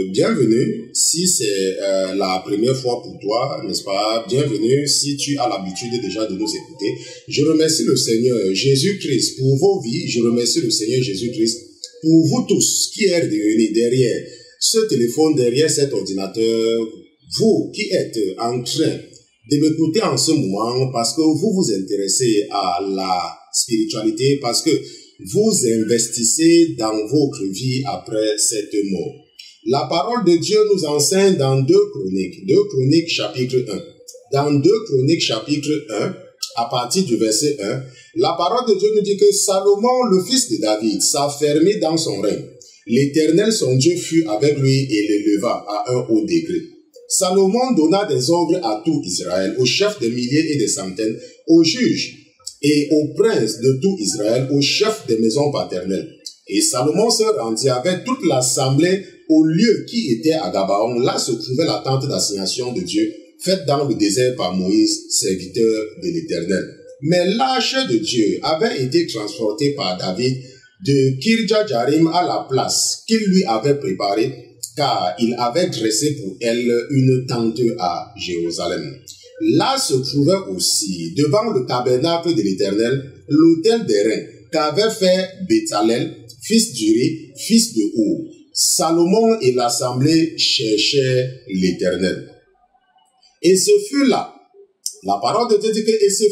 Bienvenue si c'est la première fois pour toi, n'est-ce pas? Bienvenue si tu as l'habitude déjà de nous écouter. Je remercie le Seigneur Jésus-Christ pour vos vies. Je remercie le Seigneur Jésus-Christ pour vous tous qui êtes réunis derrière ce téléphone, derrière cet ordinateur. Vous qui êtes en train de m'écouter en ce moment parce que vous vous intéressez à la spiritualité, parce que vous investissez dans votre vie après cette mort. La parole de Dieu nous enseigne dans 2 Chroniques chapitre 1. Dans 2 Chroniques chapitre 1, à partir du verset 1, la parole de Dieu nous dit que Salomon, le fils de David, s'affermit dans son règne. L'Éternel, son Dieu, fut avec lui et l'éleva à un haut degré. Salomon donna des ordres à tout Israël, aux chefs de milliers et de centaines, aux juges et aux princes de tout Israël, aux chefs des maisons paternelles. Et Salomon se rendit avec toute l'assemblée au lieu qui était à Gabaon. Là se trouvait la tente d'assignation de Dieu, faite dans le désert par Moïse, serviteur de l'Éternel. Mais l'arche de Dieu avait été transportée par David de Kirjatjarim à la place qu'il lui avait préparée, car il avait dressé pour elle une tente à Jérusalem. Là se trouvait aussi, devant le tabernacle de l'Éternel, l'autel d'airain qu'avait fait Béthalel, fils d'Uri, fils de Our. Salomon et l'assemblée cherchaient l'Éternel. Et ce fut là, la parole de Dieu dit que et ce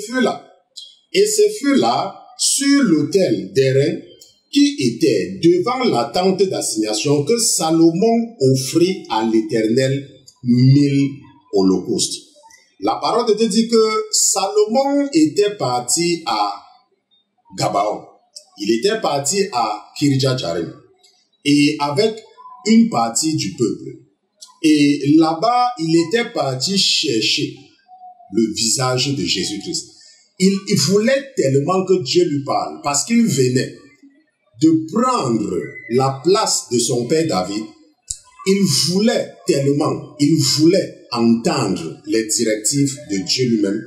fut là, sur l'autel d'airain qui était devant la tente d'assignation, que Salomon offrit à l'Éternel 1000 holocaustes. La parole de Dieu dit que Salomon était parti à Gabaon. Il était parti à Kirjatjarim. Et avec une partie du peuple. Et là-bas, il était parti chercher le visage de Jésus-Christ. Il voulait tellement que Dieu lui parle, parce qu'il venait de prendre la place de son père David. Il voulait entendre les directives de Dieu lui-même.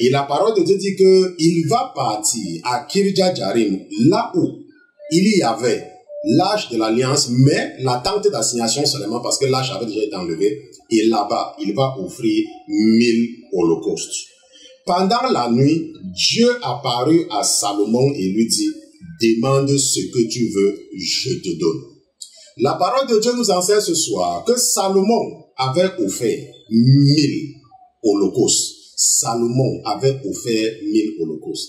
Et la parole de Dieu dit qu'il va partir à Kirjatjarim, là où il y avait l'arche de l'alliance, mais la tente d'assignation seulement parce que l'arche avait déjà été enlevée. Et là-bas, il va offrir 1000 holocaustes. Pendant la nuit, Dieu apparut à Salomon et lui dit, demande ce que tu veux, je te donne. La parole de Dieu nous enseigne ce soir que Salomon avait offert 1000 holocaustes. Salomon avait offert 1000 holocaustes.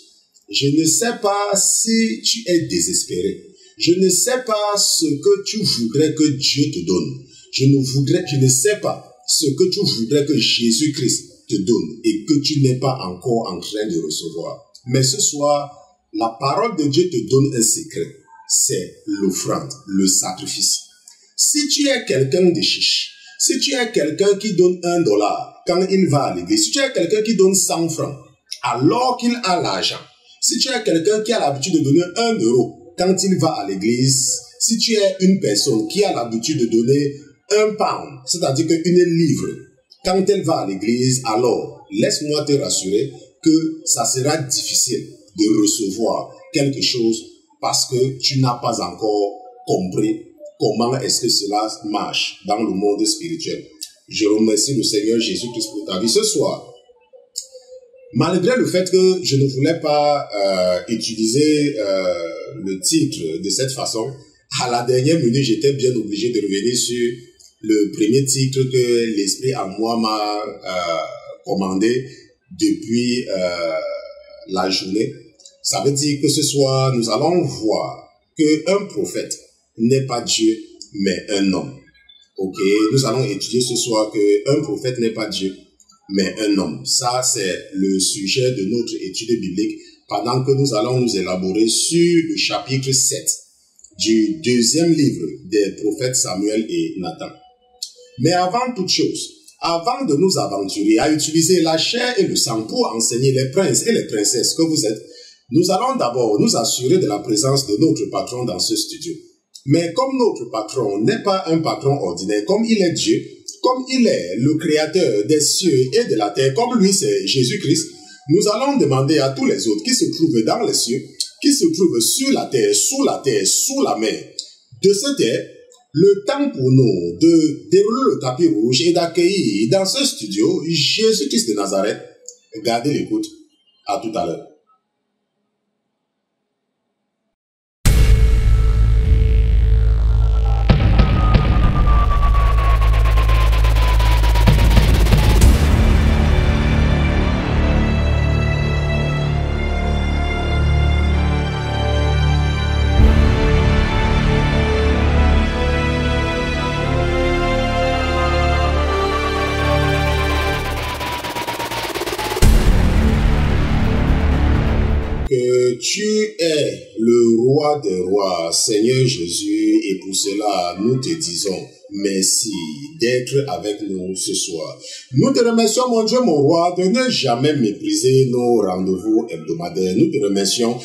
Je ne sais pas si tu es désespéré. Je ne sais pas ce que tu voudrais que Dieu te donne. Je ne sais pas ce que tu voudrais que Jésus-Christ te donne et que tu n'es pas encore en train de recevoir. Mais ce soir, la parole de Dieu te donne un secret. C'est l'offrande, le sacrifice. Si tu es quelqu'un de chiche, si tu es quelqu'un qui donne $1 quand il va à l'église, si tu es quelqu'un qui donne 100 francs alors qu'il a l'argent, si tu es quelqu'un qui a l'habitude de donner €1 quand il va à l'église, si tu es une personne qui a l'habitude de donner £1, c'est-à-dire qu'une livre, quand elle va à l'église, alors laisse-moi te rassurer que ça sera difficile de recevoir quelque chose parce que tu n'as pas encore compris comment est-ce que cela marche dans le monde spirituel. Je remercie le Seigneur Jésus-Christ pour ta vie ce soir. Malgré le fait que je ne voulais pas utiliser le titre de cette façon, à la dernière minute, j'étais bien obligé de revenir sur le premier titre que l'Esprit en moi m'a commandé depuis la journée. Ça veut dire que ce soir, nous allons voir qu'un prophète n'est pas Dieu, mais un homme. Ok, nous allons étudier ce soir qu'un prophète n'est pas Dieu, mais un homme. Ça, c'est le sujet de notre étude biblique pendant que nous allons nous élaborer sur le chapitre 7 du deuxième livre des prophètes Samuel et Nathan. Mais avant toute chose, avant de nous aventurer à utiliser la chair et le sang pour enseigner les princes et les princesses que vous êtes, nous allons d'abord nous assurer de la présence de notre patron dans ce studio. Mais comme notre patron n'est pas un patron ordinaire, comme il est Dieu, comme il est le créateur des cieux et de la terre, comme lui c'est Jésus-Christ, nous allons demander à tous les autres qui se trouvent dans les cieux, qui se trouvent sur la terre, sous la mer, de se taire le temps pour nous de dérouler le tapis rouge et d'accueillir dans ce studio Jésus-Christ de Nazareth. Gardez l'écoute. À tout à l'heure. Que tu es le roi des rois, Seigneur Jésus, et pour cela, nous te disons merci d'être avec nous ce soir. Nous te remercions, mon Dieu, mon roi, de ne jamais mépriser nos rendez-vous hebdomadaires. Nous te remercions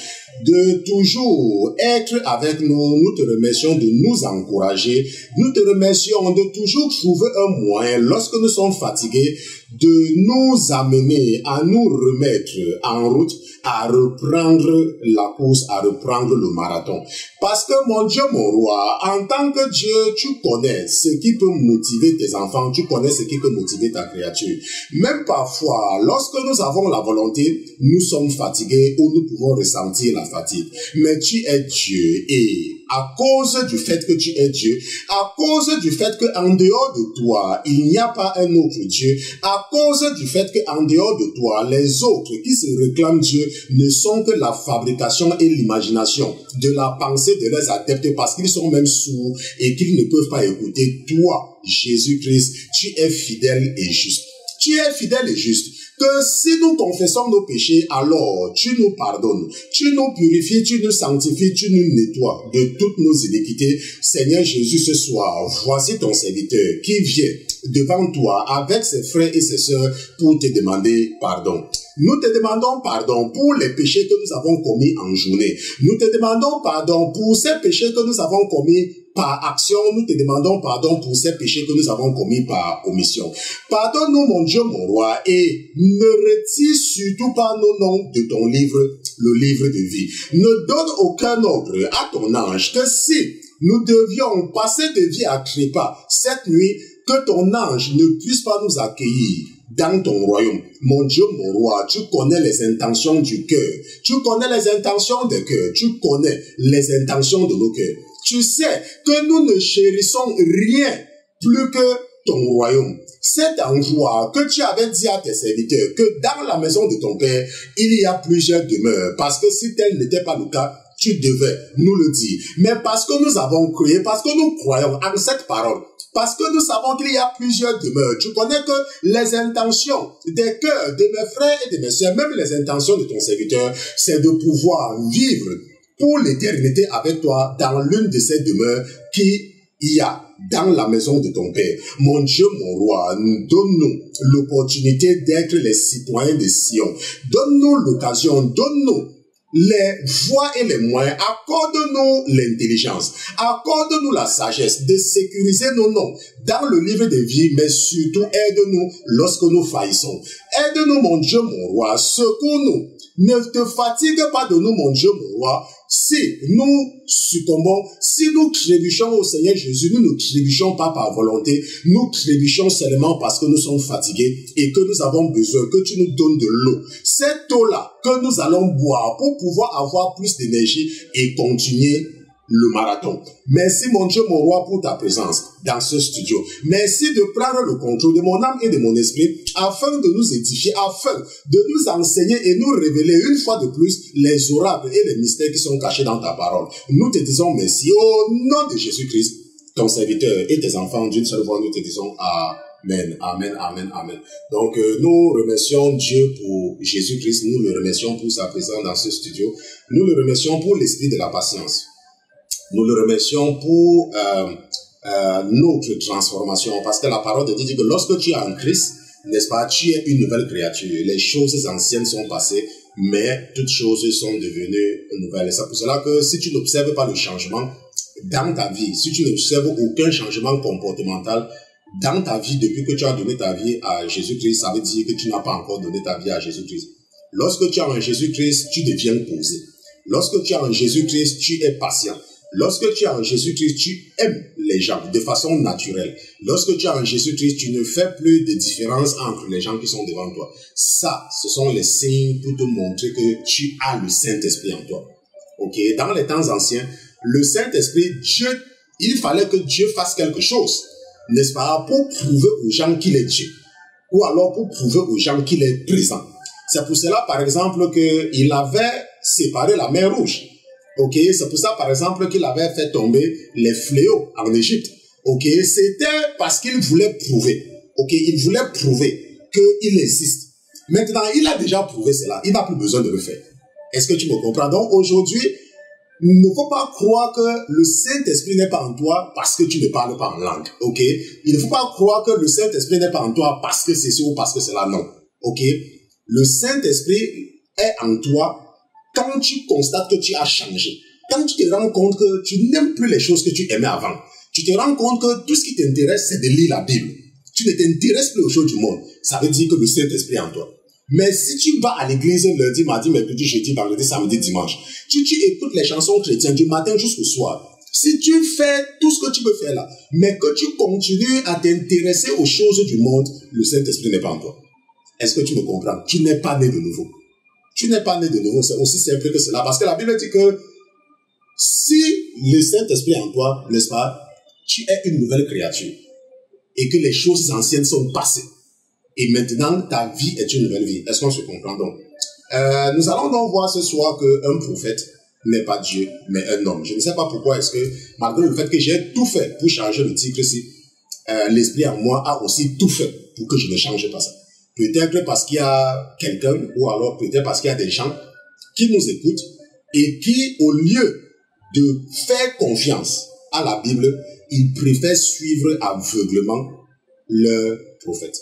de toujours être avec nous. Nous te remercions de nous encourager. Nous te remercions de toujours trouver un moyen, lorsque nous sommes fatigués, de nous amener à nous remettre en route, à reprendre la course, à reprendre le marathon. Parce que mon Dieu, mon roi, en tant que Dieu, tu connais ce qui peut motiver tes enfants, tu connais ce qui peut motiver ta créature. Même parfois, lorsque nous avons la volonté, nous sommes fatigués ou nous pouvons ressentir la fatigue. Mais tu es Dieu et à cause du fait que tu es Dieu, à cause du fait qu'en dehors de toi, il n'y a pas un autre Dieu, à cause du fait qu'en dehors de toi, les autres qui se réclament Dieu ne sont que la fabrication et l'imagination de la pensée de leurs adeptes parce qu'ils sont même sourds et qu'ils ne peuvent pas écouter. Toi, Jésus-Christ, tu es fidèle et juste. Tu es fidèle et juste. Que si nous confessons nos péchés, alors tu nous pardonnes, tu nous purifies, tu nous sanctifies, tu nous nettoies de toutes nos iniquités. Seigneur Jésus, ce soir, voici ton serviteur qui vient devant toi avec ses frères et ses sœurs pour te demander pardon. Nous te demandons pardon pour les péchés que nous avons commis en journée. Nous te demandons pardon pour ces péchés que nous avons commis par action. Nous te demandons pardon pour ces péchés que nous avons commis par omission. Pardonne-nous, mon Dieu, mon roi, et ne retire surtout pas nos noms de ton livre, le livre de vie. Ne donne aucun ordre à ton ange que si nous devions passer de vie à trépas cette nuit, que ton ange ne puisse pas nous accueillir dans ton royaume. Mon Dieu, mon roi, tu connais les intentions du cœur. Tu connais les intentions des cœurs. Tu connais les intentions de nos cœurs. Tu sais que nous ne chérissons rien plus que ton royaume. C'est en joie que tu avais dit à tes serviteurs que dans la maison de ton Père, il y a plusieurs demeures. Parce que si tel n'était pas le cas, tu devais nous le dire. Mais parce que nous avons cru, parce que nous croyons en cette parole, parce que nous savons qu'il y a plusieurs demeures. Tu connais que les intentions des cœurs de mes frères et de mes sœurs, même les intentions de ton serviteur, c'est de pouvoir vivre pour l'éternité avec toi dans l'une de ces demeures qui y a dans la maison de ton Père. Mon Dieu, mon roi, donne-nous l'opportunité d'être les citoyens de Sion. Donne-nous l'occasion, donne-nous les voies et les moyens, accorde-nous l'intelligence, accorde-nous la sagesse de sécuriser nos noms dans le livre de vie, mais surtout aide-nous lorsque nous faillissons. Aide-nous, mon Dieu, mon roi, secours-nous. Ne te fatigue pas de nous, mon Dieu, mon roi. Si nous succombons, si nous trébuchons au Seigneur Jésus, nous ne trébuchons pas par volonté, nous trébuchons seulement parce que nous sommes fatigués et que nous avons besoin que tu nous donnes de l'eau. Cette eau-là que nous allons boire pour pouvoir avoir plus d'énergie et continuer le marathon. Merci, mon Dieu, mon roi, pour ta présence dans ce studio. Merci de prendre le contrôle de mon âme et de mon esprit afin de nous édifier, afin de nous enseigner et nous révéler une fois de plus les oracles et les mystères qui sont cachés dans ta parole. Nous te disons merci au nom de Jésus-Christ, ton serviteur et tes enfants d'une seule voix. Nous te disons Amen, amen, amen, amen. Donc, nous remercions Dieu pour Jésus-Christ. Nous le remercions pour sa présence dans ce studio. Nous le remercions pour l'esprit de la patience. Nous le remercions pour notre transformation, parce que la parole de Dieu dit que lorsque tu es en Christ, n'est-ce pas, tu es une nouvelle créature. Les choses anciennes sont passées, mais toutes choses sont devenues nouvelles. Et c'est pour cela que si tu n'observes pas le changement dans ta vie, si tu n'observes aucun changement comportemental dans ta vie depuis que tu as donné ta vie à Jésus-Christ, ça veut dire que tu n'as pas encore donné ta vie à Jésus-Christ. Lorsque tu es en Jésus-Christ, tu deviens posé. Lorsque tu es en Jésus-Christ, tu es patient. Lorsque tu es en Jésus-Christ, tu aimes les gens de façon naturelle. Lorsque tu es en Jésus-Christ, tu ne fais plus de différence entre les gens qui sont devant toi. Ça, ce sont les signes pour te montrer que tu as le Saint-Esprit en toi. Ok? Dans les temps anciens, le Saint-Esprit, Dieu, il fallait que Dieu fasse quelque chose, n'est-ce pas, pour prouver aux gens qu'il est Dieu. Ou alors pour prouver aux gens qu'il est présent. C'est pour cela, par exemple, qu'il avait séparé la mer Rouge. Ok, c'est pour ça, par exemple, qu'il avait fait tomber les fléaux en Égypte. Ok, c'était parce qu'il voulait prouver. Ok, il voulait prouver qu'il existe. Maintenant, il a déjà prouvé cela. Il n'a plus besoin de le faire. Est-ce que tu me comprends? Donc, aujourd'hui, il ne faut pas croire que le Saint-Esprit n'est pas en toi parce que tu ne parles pas en langue. Ok, il ne faut pas croire que le Saint-Esprit n'est pas en toi parce que c'est ça ou parce que c'est là. Non. Ok, le Saint-Esprit est en toi quand tu constates que tu as changé, quand tu te rends compte que tu n'aimes plus les choses que tu aimais avant, tu te rends compte que tout ce qui t'intéresse, c'est de lire la Bible. Tu ne t'intéresses plus aux choses du monde. Ça veut dire que le Saint-Esprit est en toi. Mais si tu vas à l'église lundi, mardi, mercredi, jeudi, vendredi, samedi, dimanche, tu écoutes les chansons chrétiennes du matin jusqu'au soir, si tu fais tout ce que tu peux faire là, mais que tu continues à t'intéresser aux choses du monde, le Saint-Esprit n'est pas en toi. Est-ce que tu me comprends? Tu n'es pas né de nouveau. Tu n'es pas né de nouveau, c'est aussi simple que cela. Parce que la Bible dit que si le Saint-Esprit est en toi, n'est-ce pas, tu es une nouvelle créature. Et que les choses anciennes sont passées. Et maintenant, ta vie est une nouvelle vie. Est-ce qu'on se comprend donc? Nous allons donc voir ce soir qu'un prophète n'est pas Dieu, mais un homme. Je ne sais pas pourquoi est-ce que, malgré le fait que j'ai tout fait pour changer le titre ici, l'Esprit en moi a aussi tout fait pour que je ne change pas ça. Peut-être parce qu'il y a quelqu'un, ou alors peut-être parce qu'il y a des gens qui nous écoutent et qui, au lieu de faire confiance à la Bible, ils préfèrent suivre aveuglement leur prophète.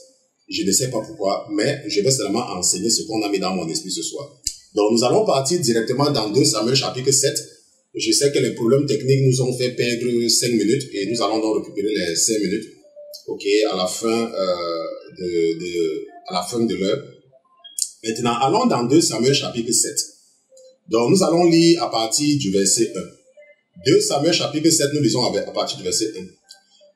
Je ne sais pas pourquoi, mais je vais seulement enseigner ce qu'on a mis dans mon esprit ce soir. Donc nous allons partir directement dans 2 Samuel chapitre 7. Je sais que les problèmes techniques nous ont fait perdre 5 minutes et nous allons donc récupérer les 5 minutes. Ok, à la fin de l'heure. Maintenant, allons dans 2 Samuel chapitre 7. Donc, nous allons lire à partir du verset 1. 2 Samuel chapitre 7, nous lisons à partir du verset 1.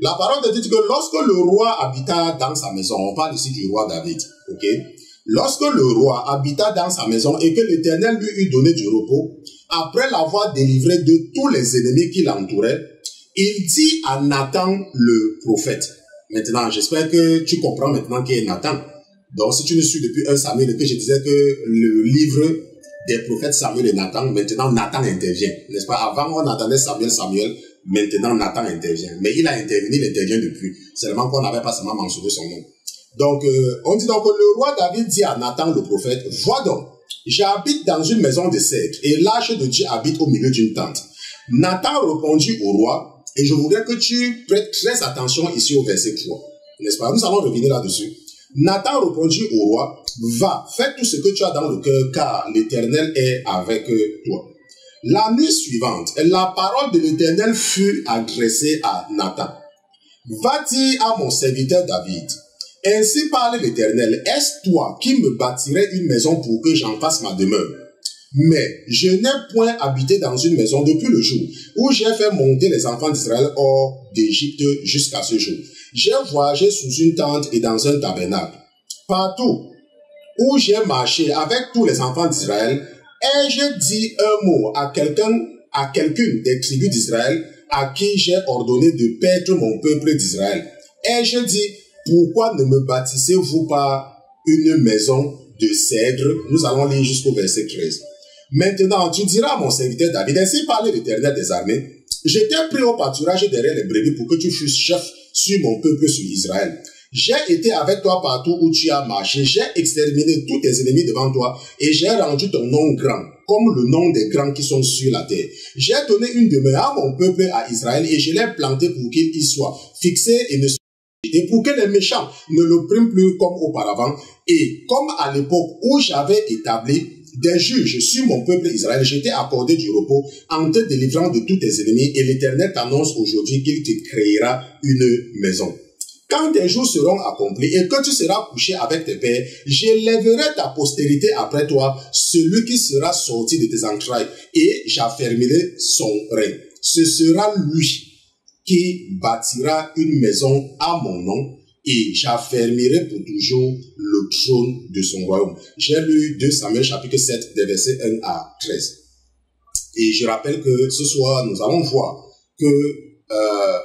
La parole de Dieu dit que lorsque le roi habita dans sa maison, on parle ici du roi David, ok? Lorsque le roi habita dans sa maison et que l'Éternel lui eut donné du repos, après l'avoir délivré de tous les ennemis qui l'entouraient, il dit à Nathan le prophète. Maintenant, j'espère que tu comprends maintenant qui est Nathan. Donc, si tu me suis depuis 1 Samuel et que je disais que le livre des prophètes Samuel et Nathan, maintenant Nathan intervient. N'est-ce pas? Avant, on attendait Samuel, maintenant Nathan intervient. Mais il a intervenu, il intervient depuis. Seulement qu'on n'avait pas seulement mentionné son nom. Donc, on dit donc que le roi David dit à Nathan le prophète, « Vois donc, j'habite dans une maison de cèdre et l'arche de Dieu habite au milieu d'une tente. » Nathan répondit au roi, et je voudrais que tu prêtes très attention ici au verset 3. N'est-ce pas? Nous allons revenir là-dessus. Nathan répondit au roi, « Va, fais tout ce que tu as dans le cœur, car l'Éternel est avec toi. » La nuit suivante, la parole de l'Éternel fut adressée à Nathan. « Va dire à mon serviteur David, ainsi parle l'Éternel, est-ce toi qui me bâtirais une maison pour que j'en fasse ma demeure? Mais je n'ai point habité dans une maison depuis le jour où j'ai fait monter les enfants d'Israël hors d'Égypte jusqu'à ce jour. J'ai voyagé sous une tente et dans un tabernacle. Partout où j'ai marché avec tous les enfants d'Israël, ai-je dit un mot à quelqu'une des tribus d'Israël à qui j'ai ordonné de perdre mon peuple d'Israël? Ai-je dit, pourquoi ne me bâtissez-vous pas une maison de cèdre? Nous allons lire jusqu'au verset 13. Maintenant, tu diras à mon serviteur David, ainsi parle l'Éternel des armées, je t'ai pris au pâturage derrière les brebis pour que tu fusses chef sur mon peuple, sur Israël. J'ai été avec toi partout où tu as marché, j'ai exterminé tous tes ennemis devant toi et j'ai rendu ton nom grand, comme le nom des grands qui sont sur la terre. J'ai donné une demeure à mon peuple, à Israël, et je l'ai planté pour qu'il y soit fixé et pour que les méchants ne l'oppriment plus comme auparavant. Et comme à l'époque où j'avais établi des juges sur mon peuple Israël, je t'ai accordé du repos en te délivrant de tous tes ennemis, et l'Éternel t'annonce aujourd'hui qu'il te créera une maison. Quand tes jours seront accomplis et que tu seras couché avec tes pères, j'élèverai ta postérité après toi, celui qui sera sorti de tes entrailles, et j'affermirai son règne. ce sera lui qui bâtira une maison à mon nom et j'affermirai pour toujours le trône de son royaume. J'ai lu 2 Samuel chapitre 7 des versets 1 à 13. Et je rappelle que ce soir, nous allons voir que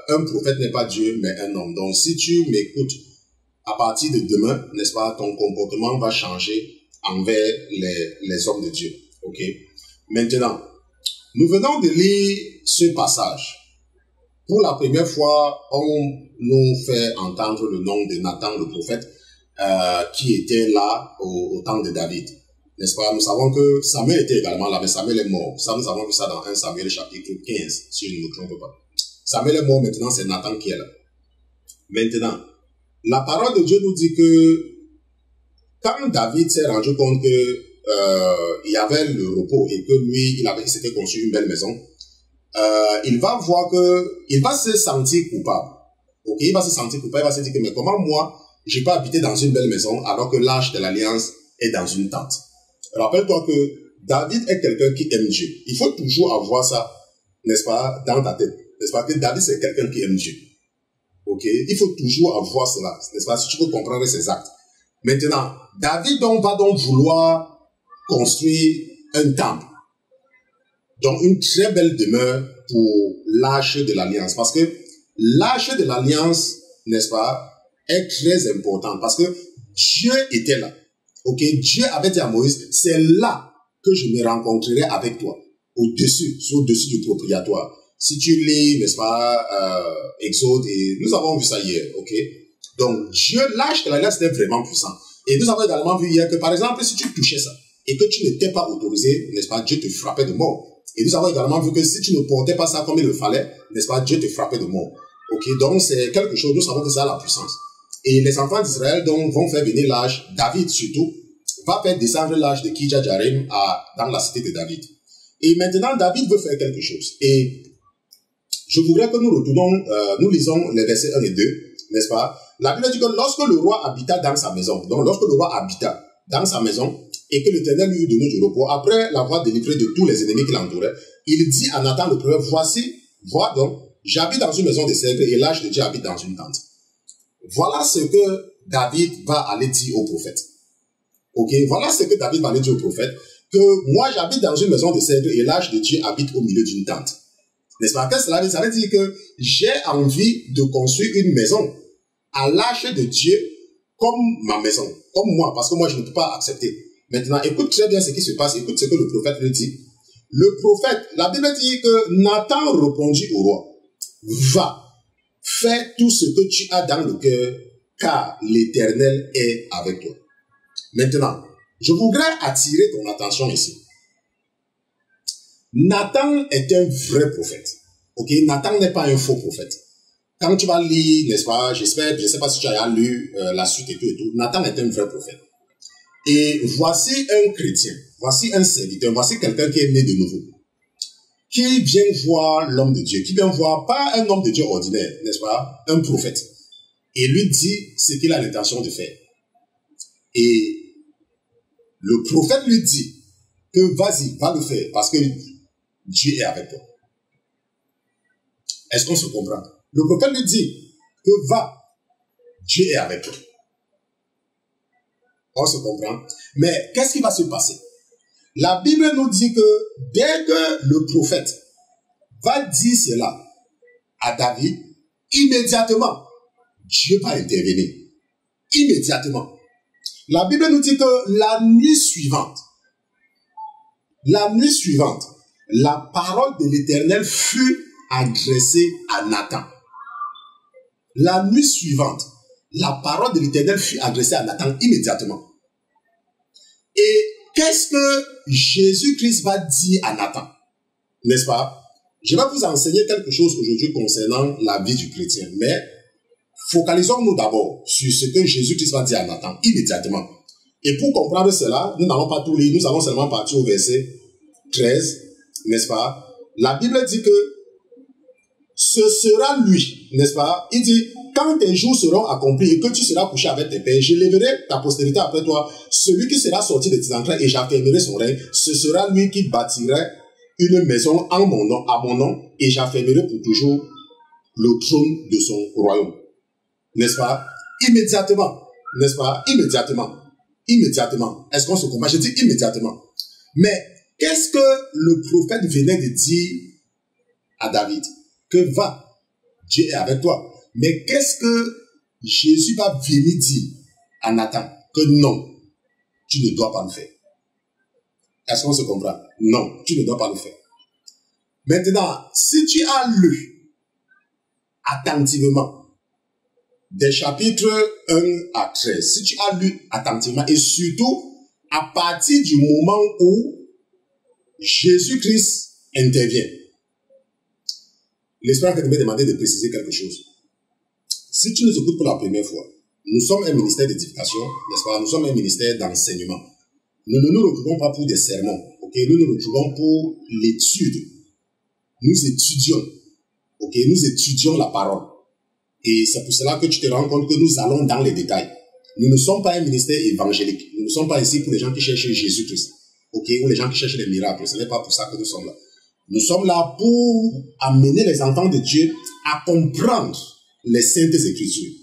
un prophète n'est pas Dieu, mais un homme. Donc si tu m'écoutes, à partir de demain, n'est-ce pas, ton comportement va changer envers les hommes de Dieu. Ok? Maintenant, nous venons de lire ce passage. Pour la première fois, on nous fait entendre le nom de Nathan le prophète qui était là au temps de David. N'est-ce pas? Nous savons que Samuel était également là, mais Samuel est mort. Ça, nous avons vu ça dans 1 Samuel chapitre 15, si je ne me trompe pas. Samuel est mort, maintenant c'est Nathan qui est là. Maintenant, la parole de Dieu nous dit que quand David s'est rendu compte que il y avait le repos et que lui, il s'était construit une belle maison, il va voir que il va se sentir coupable. Ok, il va se sentir coupable, il va se dire que mais comment moi je peux habiter dans une belle maison alors que l'arche de l'alliance est dans une tente. Rappelle-toi que David est quelqu'un qui aime Dieu. Il faut toujours avoir ça, n'est-ce pas, dans ta tête. N'est-ce pas que David c'est quelqu'un qui aime Dieu. Ok, il faut toujours avoir cela, n'est-ce pas, si tu veux comprendre ses actes. Maintenant, David va donc vouloir construire un temple. Donc, une très belle demeure pour l'arche de l'alliance. Parce que l'arche de l'alliance, n'est-ce pas, est très importante. Parce que Dieu était là. Ok, Dieu avait dit à Moïse, c'est là que je me rencontrerai avec toi. Au-dessus du propriétaire. Si tu lis, n'est-ce pas, Exode, et nous avons vu ça hier, ok. Donc, Dieu, l'arche de l'alliance était vraiment puissant. Et nous avons également vu hier que, par exemple, si tu touchais ça, et que tu n'étais pas autorisé, n'est-ce pas, Dieu te frappait de mort. Et nous avons également vu que si tu ne portais pas ça comme il le fallait, n'est-ce pas, Dieu te frappait de mort. Ok, donc c'est quelque chose, nous savons que ça a la puissance. Et les enfants d'Israël donc vont faire venir l'âge, David surtout, va faire descendre l'âge de Kirjat-Jearim dans la cité de David. Et maintenant, David veut faire quelque chose. Et je voudrais que nous retournons, nous lisons les versets 1 et 2, n'est-ce pas? La Bible dit que lorsque le roi habita dans sa maison, donc lorsque le roi habita dans sa maison, et que l'Éternel lui eut donné du repos, après l'avoir délivré de tous les ennemis qui l'entouraient, il dit à Nathan le prophète, vois donc, j'habite dans une maison de cèdre et l'âge de Dieu habite dans une tente. Voilà ce que David va aller dire au prophète. Ok, voilà ce que David va aller dire au prophète, que moi j'habite dans une maison de cèdre et l'âge de Dieu habite au milieu d'une tente. N'est-ce pas? Qu'est-ce que cela veut dire? Ça veut dire que j'ai envie de construire une maison à l'âge de Dieu comme ma maison, comme moi, parce que moi je ne peux pas accepter. Maintenant, écoute très bien ce qui se passe, écoute ce que le prophète lui dit. Le prophète, la Bible dit que Nathan répondit au roi, va, fais tout ce que tu as dans le cœur, car l'Éternel est avec toi. Maintenant, je voudrais attirer ton attention ici. Nathan est un vrai prophète. Ok, Nathan n'est pas un faux prophète. Quand tu vas lire, n'est-ce pas, je ne sais pas si tu as lu la suite et tout, Nathan est un vrai prophète. Et voici un chrétien, voici un serviteur, voici quelqu'un qui est né de nouveau, qui vient voir l'homme de Dieu, qui vient voir pas un homme de Dieu ordinaire, n'est-ce pas, un prophète, et lui dit ce qu'il a l'intention de faire. Et le prophète lui dit que vas-y, va le faire, parce que Dieu est avec toi. Est-ce qu'on se comprend? Le prophète lui dit que va, Dieu est avec toi. On se comprend. Mais qu'est-ce qui va se passer? La Bible nous dit que dès que le prophète va dire cela à David, immédiatement, Dieu va intervenir. Immédiatement. La Bible nous dit que la nuit suivante, la parole de l'Éternel fut adressée à Nathan. La nuit suivante, la parole de l'Éternel fut adressée à Nathan immédiatement. Et qu'est-ce que Jésus-Christ va dire à Nathan? N'est-ce pas? Je vais vous enseigner quelque chose aujourd'hui concernant la vie du chrétien. Mais focalisons-nous d'abord sur ce que Jésus-Christ va dire à Nathan immédiatement. Et pour comprendre cela, nous n'allons pas tout lire, nous allons seulement partir au verset 13, n'est-ce pas? La Bible dit que ce sera lui, n'est-ce pas? Il dit, quand tes jours seront accomplis et que tu seras couché avec tes pères, je lèverai ta postérité après toi, celui qui sera sorti de tes entrailles et j'affermirai son règne, ce sera lui qui bâtirait une maison en mon nom, à mon nom, et j'affermirai pour toujours le trône de son royaume. N'est-ce pas? Immédiatement. N'est-ce pas? Immédiatement. Immédiatement. Est-ce qu'on se comprend? Je dis immédiatement. Mais qu'est-ce que le prophète venait de dire à David? Que va, Dieu est avec toi. Mais qu'est-ce que Jésus va venir dire à Nathan? Que non, tu ne dois pas le faire. Est-ce qu'on se comprend? Non, tu ne dois pas le faire. Maintenant, si tu as lu attentivement des chapitres 1 à 13, si tu as lu attentivement et surtout à partir du moment où Jésus-Christ intervient, l'Esprit que m'a demandé de préciser quelque chose. Si tu nous écoutes pour la première fois, nous sommes un ministère d'édification, n'est-ce pas? Nous sommes un ministère d'enseignement. Nous ne nous retrouvons pas pour des sermons, ok? Nous nous retrouvons pour l'étude. Nous étudions, ok? Nous étudions la parole. Et c'est pour cela que tu te rends compte que nous allons dans les détails. Nous ne sommes pas un ministère évangélique. Nous ne sommes pas ici pour les gens qui cherchent Jésus-Christ, ok? Ou les gens qui cherchent les miracles. Ce n'est pas pour ça que nous sommes là. Nous sommes là pour amener les enfants de Dieu à comprendre les saintes écritures,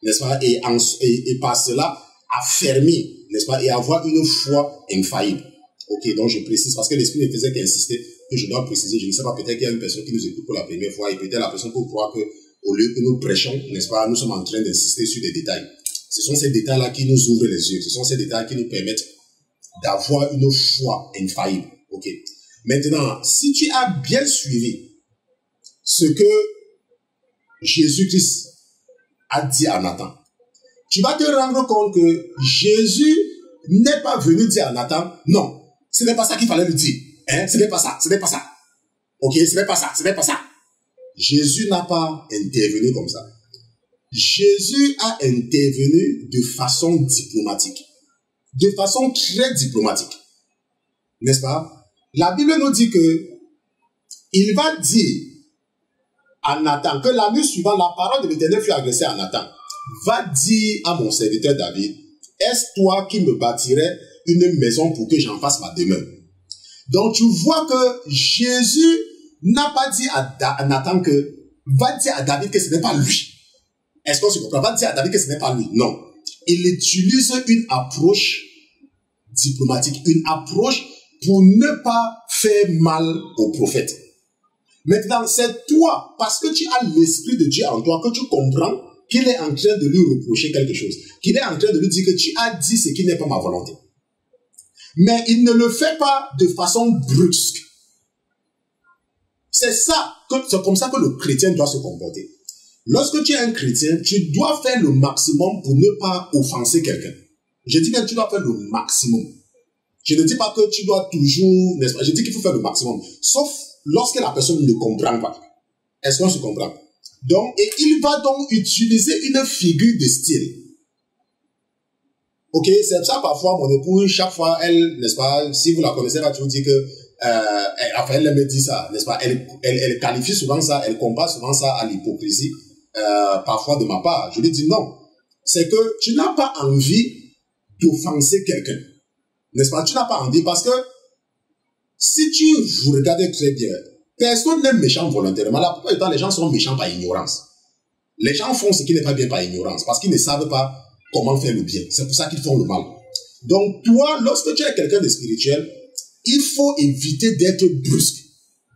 n'est-ce pas? Et par cela, affermir, n'est-ce pas? Et avoir une foi infaillible. Ok, donc je précise parce que l'Esprit ne faisait qu'insister que je dois préciser. Je ne sais pas, peut-être qu'il y a une personne qui nous écoute pour la première fois et peut-être la personne peut croire que au lieu que nous prêchons, n'est-ce pas, nous sommes en train d'insister sur des détails. Ce sont ces détails-là qui nous ouvrent les yeux. Ce sont ces détails qui nous permettent d'avoir une foi infaillible. Ok. Maintenant, si tu as bien suivi ce que Jésus-Christ a dit à Nathan, tu vas te rendre compte que Jésus n'est pas venu dire à Nathan, non, ce n'est pas ça qu'il fallait lui dire. Hein? Ce n'est pas ça, ce n'est pas ça. Ok, ce n'est pas ça, ce n'est pas ça. Jésus n'a pas intervenu comme ça. Jésus a intervenu de façon diplomatique. De façon très diplomatique. N'est-ce pas? La Bible nous dit que il va dire à Nathan que la nuit suivante, la parole de l'Éternel fut adressée à Nathan. Va dire à mon serviteur David, est-ce toi qui me bâtirais une maison pour que j'en fasse ma demeure? Donc tu vois que Jésus n'a pas dit à Nathan que va dire à David que ce n'est pas lui. Est-ce qu'on se comprend? Va dire à David que ce n'est pas lui. Non. Il utilise une approche diplomatique, une approche pour ne pas faire mal au prophète. Maintenant, c'est toi, parce que tu as l'Esprit de Dieu en toi, que tu comprends qu'il est en train de lui reprocher quelque chose. Qu'il est en train de lui dire que tu as dit ce qui n'est pas ma volonté. Mais il ne le fait pas de façon brusque. C'est comme ça que le chrétien doit se comporter. Lorsque tu es un chrétien, tu dois faire le maximum pour ne pas offenser quelqu'un. Je dis que tu dois faire le maximum. Je ne dis pas que tu dois toujours, n'est-ce pas? Je dis qu'il faut faire le maximum. Sauf lorsque la personne ne comprend pas. Est-ce qu'on se comprend? Donc, et il va donc utiliser une figure de style. Ok, c'est ça parfois mon épouse, chaque fois, elle, n'est-ce pas, si vous la connaissez, elle va toujours dire que, enfin, elle me dit ça, n'est-ce pas, elle qualifie souvent ça, elle compare souvent ça à l'hypocrisie, parfois de ma part. Je lui dis non. C'est que tu n'as pas envie d'offenser quelqu'un. N'est-ce pas? Tu n'as pas envie parce que si tu vous regardez très bien, personne n'est méchant volontairement. La plupart du temps, les gens sont méchants par ignorance. Les gens font ce qui n'est pas bien par ignorance parce qu'ils ne savent pas comment faire le bien. C'est pour ça qu'ils font le mal. Donc toi, lorsque tu es quelqu'un de spirituel, il faut éviter d'être brusque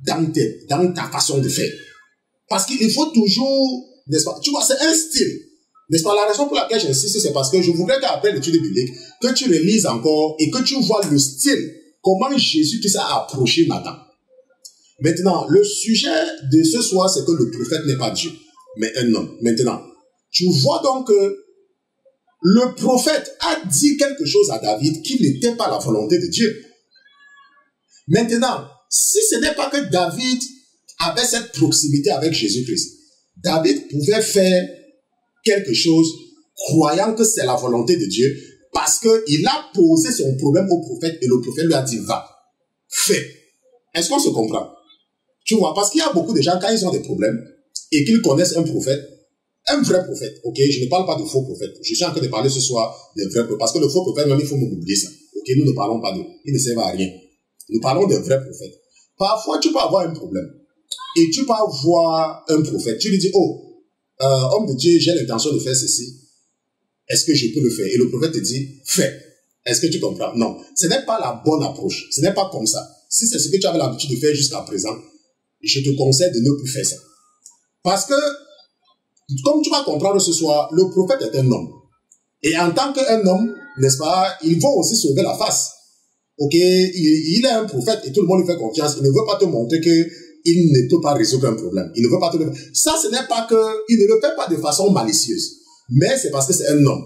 dans ta façon de faire. Parce qu'il faut toujours, n'est-ce pas? Tu vois, c'est un style. N'est-ce pas? La raison pour laquelle j'insiste, c'est parce que je voudrais qu'après l'étude biblique, que tu relises encore et que tu vois le style, comment Jésus a approché Nathan. Maintenant, le sujet de ce soir, c'est que le prophète n'est pas Dieu, mais un homme. Maintenant, tu vois donc que le prophète a dit quelque chose à David qui n'était pas la volonté de Dieu. Maintenant, si ce n'est pas que David avait cette proximité avec Jésus-Christ, David pouvait faire quelque chose croyant que c'est la volonté de Dieu parce qu'il a posé son problème au prophète et le prophète lui a dit va, fais. Est-ce qu'on se comprend? Tu vois, parce qu'il y a beaucoup de gens quand ils ont des problèmes et qu'ils connaissent un prophète, un vrai prophète, ok, je ne parle pas de faux prophètes, je suis en train de parler ce soir de vrais prophètes, parce que le faux prophète, même il faut m'oublier ça, ok, nous ne parlons pas d'eux, ils ne servent à rien. Nous parlons de vrais prophètes. Parfois, tu peux avoir un problème. Et tu peux avoir un prophète. Tu lui dis, oh, homme de Dieu, j'ai l'intention de faire ceci. Est-ce que je peux le faire? Et le prophète te dit, fais. Est-ce que tu comprends? Non. Ce n'est pas la bonne approche. Ce n'est pas comme ça. Si c'est ce que tu avais l'habitude de faire jusqu'à présent, je te conseille de ne plus faire ça. Parce que, comme tu vas comprendre ce soir, le prophète est un homme. Et en tant qu'un homme, n'est-ce pas, il va aussi sauver la face. Ok, il est un prophète et tout le monde lui fait confiance. Il ne veut pas te montrer que il ne peut pas résoudre un problème. Il ne veut pas te le faire. Ça, ce n'est pas que, il ne le fait pas de façon malicieuse. Mais c'est parce que c'est un homme.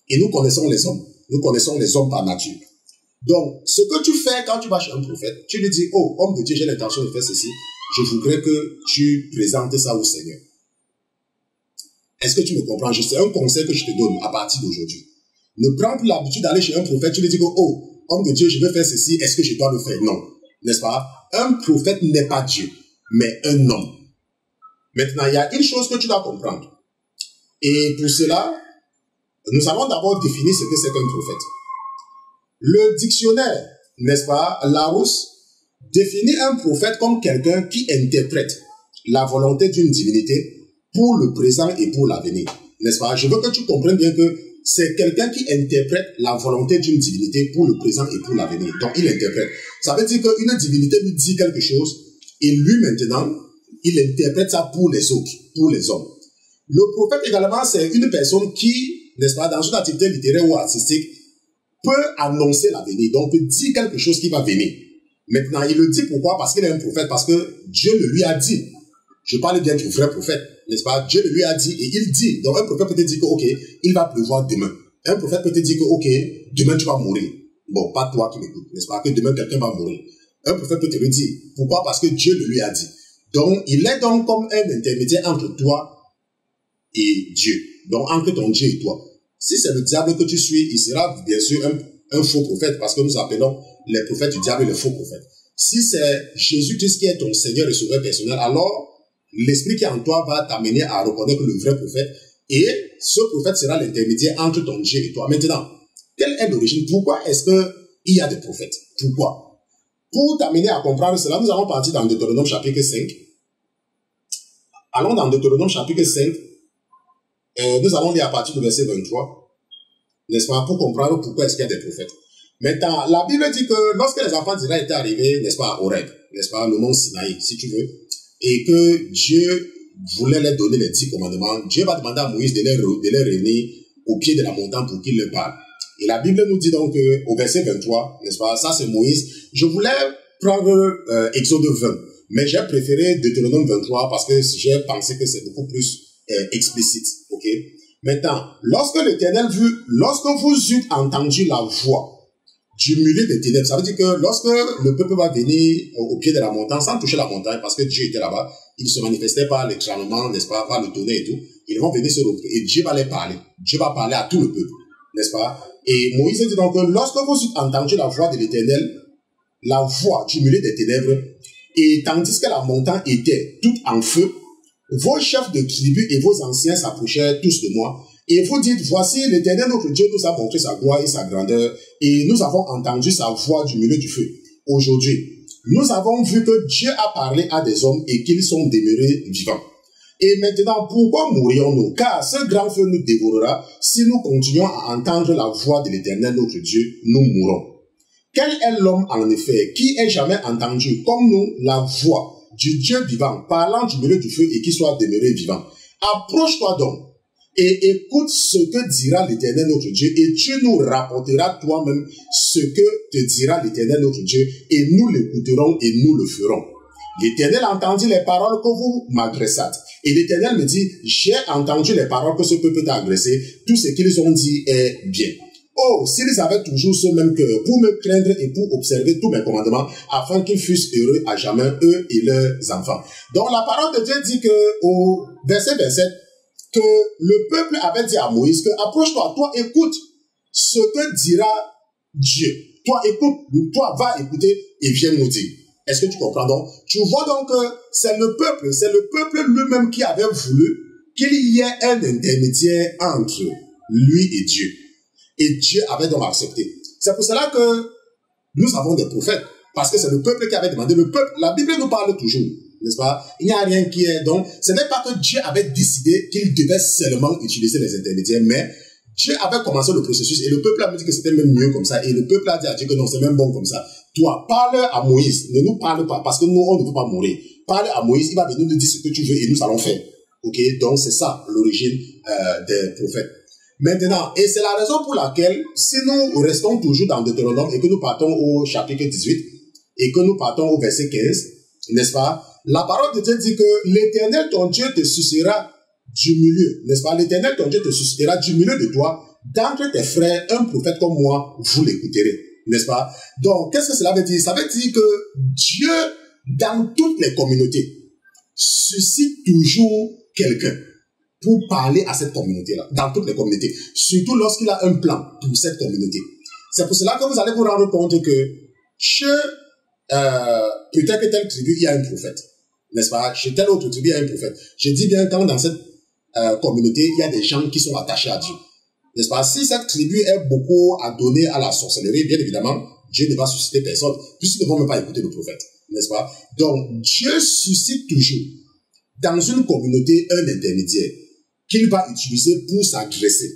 Et nous connaissons les hommes. Nous connaissons les hommes par nature. Donc, ce que tu fais quand tu vas chez un prophète, tu lui dis, oh, homme de Dieu, j'ai l'intention de faire ceci. Je voudrais que tu présentes ça au Seigneur. Est-ce que tu me comprends? C'est un conseil que je te donne à partir d'aujourd'hui. Ne prends plus l'habitude d'aller chez un prophète, tu lui dis que, oh, homme de Dieu, je veux faire ceci, est-ce que je dois le faire? Non. N'est-ce pas? Un prophète n'est pas Dieu, mais un homme. Maintenant, il y a une chose que tu dois comprendre. Et pour cela, nous allons d'abord définir ce que c'est qu'un prophète. Le dictionnaire, n'est-ce pas, Larousse, définit un prophète comme quelqu'un qui interprète la volonté d'une divinité pour le présent et pour l'avenir. N'est-ce pas? Je veux que tu comprennes bien que c'est quelqu'un qui interprète la volonté d'une divinité pour le présent et pour l'avenir. Donc, il interprète. Ça veut dire qu'une divinité lui dit quelque chose et lui, maintenant, il interprète ça pour les autres, pour les hommes. Le prophète également, c'est une personne qui, n'est-ce pas, dans une activité littéraire ou artistique, peut annoncer l'avenir. Donc, peut dire quelque chose qui va venir. Maintenant, il le dit pourquoi? Parce qu'il est un prophète, parce que Dieu le lui a dit. Je parle bien du vrai prophète, n'est-ce pas? Dieu le lui a dit et il dit. Donc, un prophète peut te dire que, ok, il va pleuvoir demain. Un prophète peut te dire que, ok, demain tu vas mourir. Bon, pas toi qui m'écoutes, n'est-ce pas? Que demain quelqu'un va mourir. Un prophète peut te le dire. Pourquoi? Parce que Dieu le lui a dit. Donc, il est donc comme un intermédiaire entre toi et Dieu. Donc, entre ton Dieu et toi. Si c'est le diable que tu suis, il sera bien sûr un faux prophète, parce que nous appelons les prophètes du diable les faux prophètes. Si c'est Jésus-Christ qui est ton Seigneur et Sauveur personnel, alors l'Esprit qui est en toi va t'amener à reconnaître le vrai prophète, et ce prophète sera l'intermédiaire entre ton Dieu et toi. Maintenant, quelle est l'origine? Pourquoi est-ce qu'il y a des prophètes? Pourquoi? Pour t'amener à comprendre cela, nous allons partir dans Deutéronome chapitre 5. Allons dans Deutéronome chapitre 5. Nous allons lire à partir du verset 23. N'est-ce pas? Pour comprendre pourquoi est-ce qu'il y a des prophètes. Maintenant, la Bible dit que lorsque les enfants d'Israël étaient arrivés, n'est-ce pas, à Horeb, n'est-ce pas, le mont Sinaï, si tu veux, et que Dieu voulait leur donner les 10 commandements, Dieu va demander à Moïse de les réunir au pied de la montagne pour qu'il leur parle. Et la Bible nous dit donc au verset 23, n'est-ce pas, ça c'est Moïse. Je voulais prendre Exode 20, mais j'ai préféré Deutéronome 23 parce que j'ai pensé que c'est beaucoup plus explicite, ok? Maintenant, lorsque vous eûtes entendu la voix du milieu des ténèbres, ça veut dire que lorsque le peuple va venir au pied de la montagne, sans toucher la montagne, parce que Dieu était là-bas, il se manifestait par l'éclatement, n'est-ce pas, par le tonnerre et tout, ils vont venir se retrouver, et Dieu va les parler. Dieu va parler à tout le peuple, n'est-ce pas? Et Moïse dit donc que lorsque vous eûtes entendu la voix de l'Éternel, la voix du milieu des ténèbres, et tandis que la montagne était toute en feu, vos chefs de tribus et vos anciens s'approchèrent tous de moi, et vous dites, voici l'Éternel notre Dieu nous a montré sa gloire et sa grandeur, et nous avons entendu sa voix du milieu du feu. Aujourd'hui, nous avons vu que Dieu a parlé à des hommes et qu'ils sont demeurés vivants. Et maintenant, pourquoi mourrions-nous? Car ce grand feu nous dévorera. Si nous continuons à entendre la voix de l'Éternel notre Dieu, nous mourrons. Quel est l'homme en effet qui ait jamais entendu comme nous la voix du Dieu vivant parlant du milieu du feu et qui soit demeuré vivant? Approche-toi donc et écoute ce que dira l'Éternel notre Dieu, et tu nous rapporteras toi-même ce que te dira l'Éternel notre Dieu, et nous l'écouterons et nous le ferons. L'Éternel entendit les paroles que vous m'adressâtes. Et l'Éternel me dit, j'ai entendu les paroles que ce peuple t'a adressées, tout ce qu'ils ont dit est bien. Oh, s'ils avaient toujours ce même cœur pour me craindre et pour observer tous mes commandements, afin qu'ils fussent heureux à jamais, eux et leurs enfants. Donc la parole de Dieu dit que au verset 27, que le peuple avait dit à Moïse que approche-toi, toi écoute ce que dira Dieu. Toi écoute, toi va écouter et viens nous dire. Est-ce que tu comprends donc? Tu vois donc que c'est le peuple lui-même qui avait voulu qu'il y ait un intermédiaire entre lui et Dieu. Et Dieu avait donc accepté. C'est pour cela que nous avons des prophètes. Parce que c'est le peuple qui avait demandé. Le peuple, la Bible nous parle toujours, n'est-ce pas? Il n'y a rien qui est. Donc, ce n'est pas que Dieu avait décidé qu'il devait seulement utiliser les intermédiaires, mais Dieu avait commencé le processus et le peuple a dit que c'était même mieux comme ça. Et le peuple a dit à Dieu que non, c'est même bon comme ça. Toi, parle à Moïse. Ne nous parle pas parce que nous, on ne veut pas mourir. Parle à Moïse, il va venir nous dire ce que tu veux et nous allons faire. Ok? Donc, c'est ça l'origine des prophètes. Maintenant, et c'est la raison pour laquelle, si nous restons toujours dans Deutéronome et que nous partons au chapitre 18 et que nous partons au verset 15, n'est-ce pas? La parole de Dieu dit que l'Éternel, ton Dieu, te suscitera du milieu, n'est-ce pas? L'Éternel, ton Dieu, te suscitera du milieu de toi, d'entre tes frères, un prophète comme moi, vous l'écouterez, n'est-ce pas? Donc, qu'est-ce que cela veut dire? Ça veut dire que Dieu, dans toutes les communautés, suscite toujours quelqu'un pour parler à cette communauté-là, dans toutes les communautés, surtout lorsqu'il a un plan pour cette communauté. C'est pour cela que vous allez vous rendre compte que chez peut-être que telle tribu, il y a un prophète, n'est-ce pas? Chez telle autre tribu, il y a un prophète. Je dis bien quand dans cette communauté, il y a des gens qui sont attachés à Dieu, n'est-ce pas? Si cette tribu est beaucoup à donner à la sorcellerie, bien évidemment, Dieu ne va susciter personne, puisqu'ils ne vont même pas écouter le prophète, n'est-ce pas? Donc, Dieu suscite toujours dans une communauté un intermédiaire qu'il va utiliser pour s'adresser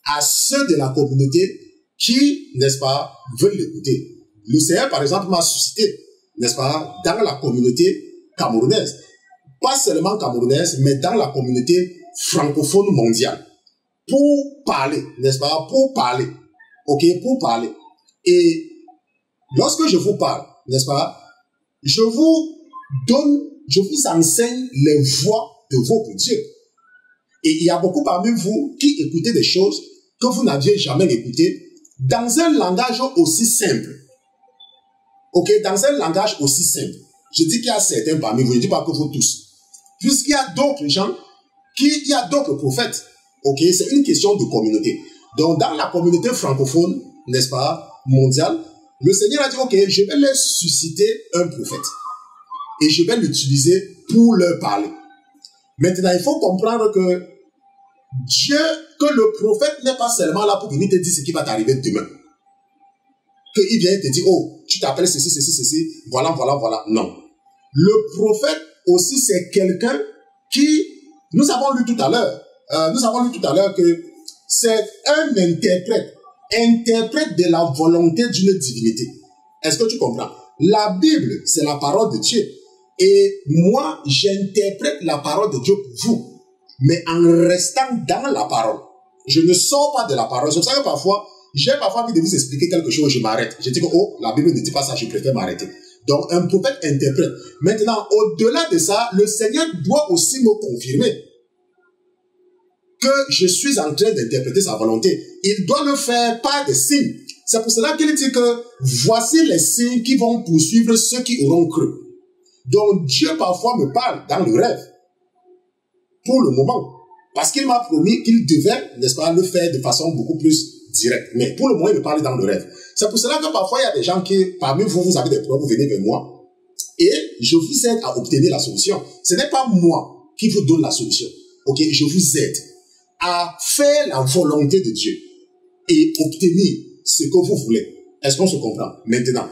à ceux de la communauté qui, n'est-ce pas, veulent l'écouter. Le Seigneur, par exemple, m'a suscité, n'est-ce pas, dans la communauté camerounaise. Pas seulement camerounaise, mais dans la communauté francophone mondiale. Pour parler, n'est-ce pas, pour parler. Ok, pour parler. Et lorsque je vous parle, n'est-ce pas, je vous enseigne les voies de votre Dieu. Et il y a beaucoup parmi vous qui écoutez des choses que vous n'aviez jamais écoutées dans un langage aussi simple. Ok, dans un langage aussi simple. Je dis qu'il y a certains parmi vous, je ne dis pas que vous tous. Puisqu'il y a d'autres gens, il y a d'autres prophètes. Ok, c'est une question de communauté. Donc, dans la communauté francophone, n'est-ce pas, mondiale, le Seigneur a dit, ok, je vais leur susciter un prophète. Et je vais l'utiliser pour leur parler. Maintenant, il faut comprendre que Dieu, que le prophète n'est pas seulement là pour venir te dire ce qui va t'arriver demain. Qu'il vient te dire, oh, tu t'appelles ceci, ceci, ceci, voilà, voilà, voilà. Non. Le prophète aussi, c'est quelqu'un qui, nous avons lu tout à l'heure que c'est un interprète de la volonté d'une divinité. Est-ce que tu comprends? La Bible, c'est la parole de Dieu. Et moi, j'interprète la parole de Dieu pour vous, mais en restant dans la parole. Je ne sors pas de la parole. C'est pour ça que parfois, j'ai parfois envie de vous expliquer quelque chose, je m'arrête. Je dis que, oh, la Bible ne dit pas ça, je préfère m'arrêter. Donc, un prophète interprète. Maintenant, au-delà de ça, le Seigneur doit aussi me confirmer que je suis en train d'interpréter sa volonté. Il doit le faire par des signes. C'est pour cela qu'il dit que voici les signes qui vont poursuivre ceux qui auront cru. Donc Dieu parfois me parle dans le rêve. Pour le moment. Parce qu'il m'a promis qu'il devait, n'est-ce pas, le faire de façon beaucoup plus directe. Mais pour le moment, il me parle dans le rêve. C'est pour cela que parfois, il y a des gens qui, parmi vous, vous avez des problèmes, vous venez vers moi. Et je vous aide à obtenir la solution. Ce n'est pas moi qui vous donne la solution. Ok, je vous aide à faire la volonté de Dieu et obtenir ce que vous voulez. Est-ce qu'on se comprend? Maintenant,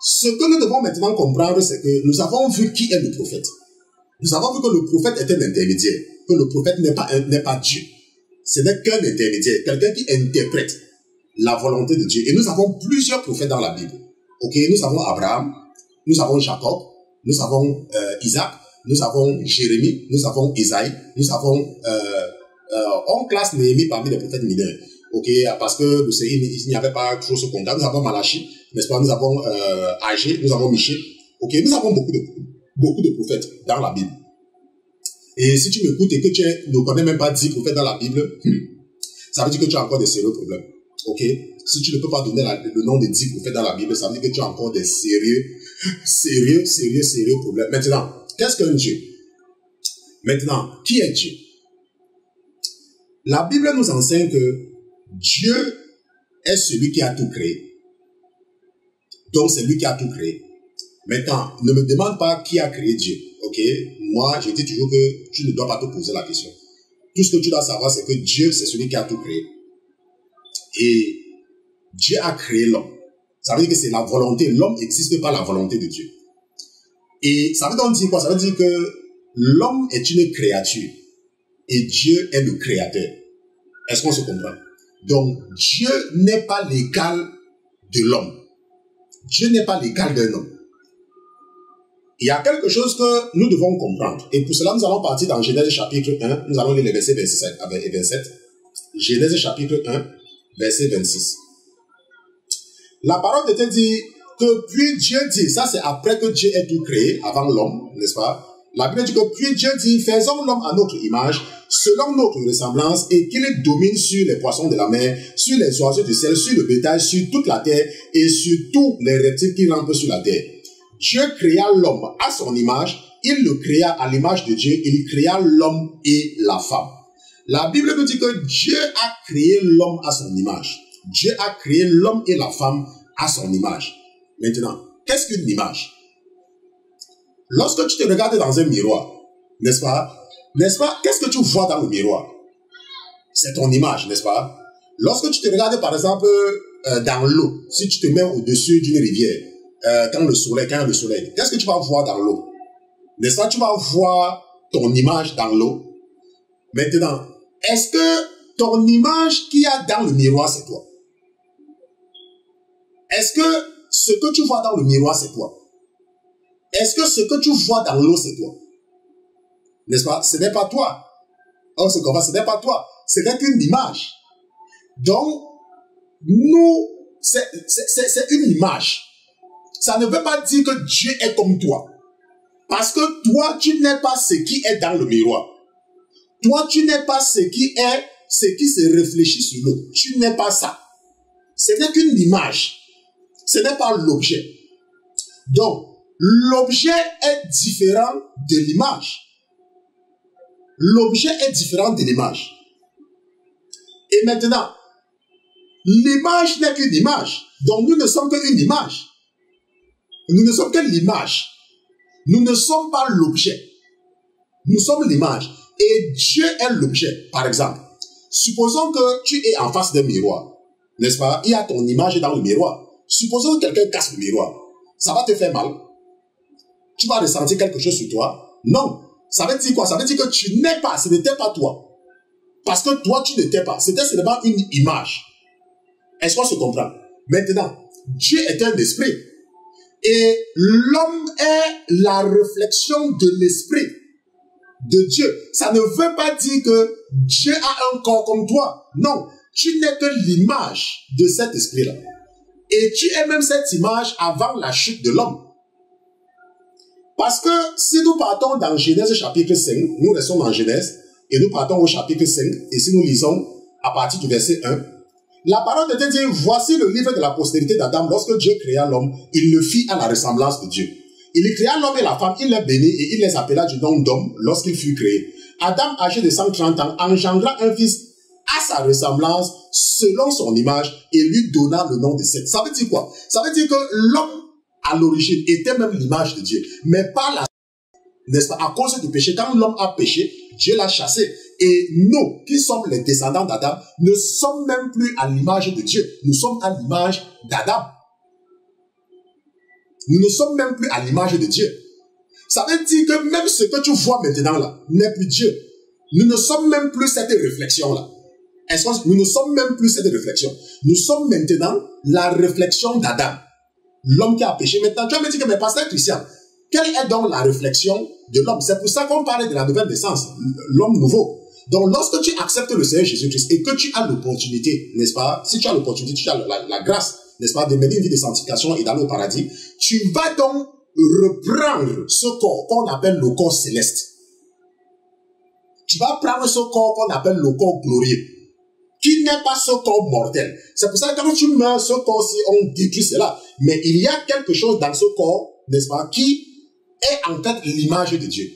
ce que nous devons maintenant comprendre, c'est que nous avons vu qui est le prophète. Nous avons vu que le prophète est un intermédiaire, que le prophète n'est pas Dieu. Ce n'est qu'un intermédiaire, quelqu'un qui interprète la volonté de Dieu. Et nous avons plusieurs prophètes dans la Bible. Ok, nous avons Abraham, nous avons Jacob, nous avons Isaac, nous avons Jérémie, nous avons Isaïe, nous avons on classe Néhémie parmi les prophètes mineurs. Ok, parce que le Seigneur, il n'y avait pas trop ce contact. Nous avons Malachie, n'est-ce pas? Nous avons Agé, nous avons Michée. Ok, nous avons beaucoup de prophètes dans la Bible. Et si tu m'écoutes et que tu ne connais même pas 10 prophètes dans la Bible, ça veut dire que tu as encore des sérieux problèmes. Ok? Si tu ne peux pas donner le nom de 10 prophètes dans la Bible, ça veut dire que tu as encore des sérieux problèmes. Maintenant, qu'est-ce qu'un Dieu? Maintenant, qui est Dieu? La Bible nous enseigne que Dieu est celui qui a tout créé. Donc, c'est lui qui a tout créé. Maintenant, ne me demande pas qui a créé Dieu. Ok? Moi, je dis toujours que tu ne dois pas te poser la question. Tout ce que tu dois savoir, c'est que Dieu, c'est celui qui a tout créé. Et Dieu a créé l'homme. Ça veut dire que c'est la volonté. L'homme n'existe pas la volonté de Dieu. Et ça veut donc dire quoi? Ça veut dire que l'homme est une créature et Dieu est le créateur. Est-ce qu'on se comprend? Donc, Dieu n'est pas l'égal de l'homme. Dieu n'est pas l'égal d'un homme. Il y a quelque chose que nous devons comprendre. Et pour cela, nous allons partir dans Genèse chapitre 1. Nous allons lire les versets 27 et 27. Genèse chapitre 1, verset 26. La parole de Dieu dit que puis Dieu dit, ça c'est après que Dieu ait tout créé, avant l'homme, n'est-ce pas? La Bible dit que puis Dieu dit, faisons l'homme à notre image, selon notre ressemblance, et qu'il domine sur les poissons de la mer, sur les oiseaux du ciel, sur le bétail, sur toute la terre, et sur tous les reptiles qui rampent sur la terre. Dieu créa l'homme à son image, il le créa à l'image de Dieu, il créa l'homme et la femme. La Bible nous dit que Dieu a créé l'homme à son image. Dieu a créé l'homme et la femme à son image. Maintenant, qu'est-ce qu'une image? Lorsque tu te regardes dans un miroir, n'est-ce pas? Qu'est-ce que tu vois dans le miroir? C'est ton image, n'est-ce pas? Lorsque tu te regardes, par exemple, dans l'eau, si tu te mets au-dessus d'une rivière, quand le soleil, qu'est-ce que tu vas voir dans l'eau? N'est-ce pas? Tu vas voir ton image dans l'eau. Maintenant, est-ce que ton image qu'il y a dans le miroir, c'est toi? Est-ce que ce que tu vois dans le miroir, c'est toi? Est-ce que ce que tu vois dans l'eau, c'est toi? N'est-ce pas? Ce n'est pas toi. On se comprend, ce n'est pas toi. Ce n'est qu'une image. Donc, nous, c'est une image. Ça ne veut pas dire que Dieu est comme toi. Parce que toi, tu n'es pas ce qui est dans le miroir. Toi, tu n'es pas ce qui se réfléchit sur l'eau. Tu n'es pas ça. Ce n'est qu'une image. Ce n'est pas l'objet. Donc, l'objet est différent de l'image. L'objet est différent de l'image. Et maintenant, l'image n'est qu'une image. Donc, nous ne sommes qu'une image. Nous ne sommes que l'image. Nous ne sommes pas l'objet. Nous sommes l'image. Et Dieu est l'objet. Par exemple, supposons que tu es en face d'un miroir. N'est-ce pas? Il y a ton image dans le miroir. Supposons que quelqu'un casse le miroir. Ça va te faire mal. Tu vas ressentir quelque chose sur toi. Non. Ça veut dire quoi? Ça veut dire que tu n'es pas, ce n'était pas toi. Parce que toi, tu n'étais pas. C'était seulement une image. Est-ce qu'on se comprend? Maintenant, Dieu est un esprit. Et l'homme est la réflexion de l'esprit de Dieu. Ça ne veut pas dire que Dieu a un corps comme toi. Non. Tu n'es que l'image de cet esprit-là. Et tu es même cette image avant la chute de l'homme. Parce que si nous partons dans Genèse chapitre 5, nous restons dans Genèse, et nous partons au chapitre 5, et si nous lisons à partir du verset 1, la parole de Dieu dit, voici le livre de la postérité d'Adam. Lorsque Dieu créa l'homme, il le fit à la ressemblance de Dieu. Il créa l'homme et la femme, il les bénit et il les appela du nom d'homme lorsqu'il fut créé. Adam, âgé de 130 ans, engendra un fils à sa ressemblance, selon son image, et lui donna le nom de Seth. Ça veut dire quoi? Ça veut dire que l'homme, à l'origine, était même l'image de Dieu. Mais par la... N'est-ce pas? À cause du péché, quand l'homme a péché, Dieu l'a chassé. Et nous, qui sommes les descendants d'Adam, ne sommes même plus à l'image de Dieu. Nous sommes à l'image d'Adam. Nous ne sommes même plus à l'image de Dieu. Ça veut dire que même ce que tu vois maintenant là, n'est plus Dieu. Nous ne sommes même plus cette réflexion-là. Est-ce que nous ne sommes même plus cette réflexion? Nous sommes maintenant la réflexion d'Adam. L'homme qui a péché. Maintenant, tu vas me dire que, mais pasteur Christian, quelle est donc la réflexion de l'homme? C'est pour ça qu'on parlait de la nouvelle naissance, l'homme nouveau. Donc, lorsque tu acceptes le Seigneur Jésus-Christ et que tu as l'opportunité, n'est-ce pas? Si tu as l'opportunité, tu as la grâce, n'est-ce pas, de mener une vie de sanctification et d'aller au paradis, tu vas donc reprendre ce corps qu'on appelle le corps céleste. Tu vas prendre ce corps qu'on appelle le corps glorieux, qui n'est pas ce corps mortel. C'est pour ça que quand tu meurs, ce corps-ci, on détruit cela. Mais il y a quelque chose dans ce corps, n'est-ce pas, qui est en fait l'image de Dieu.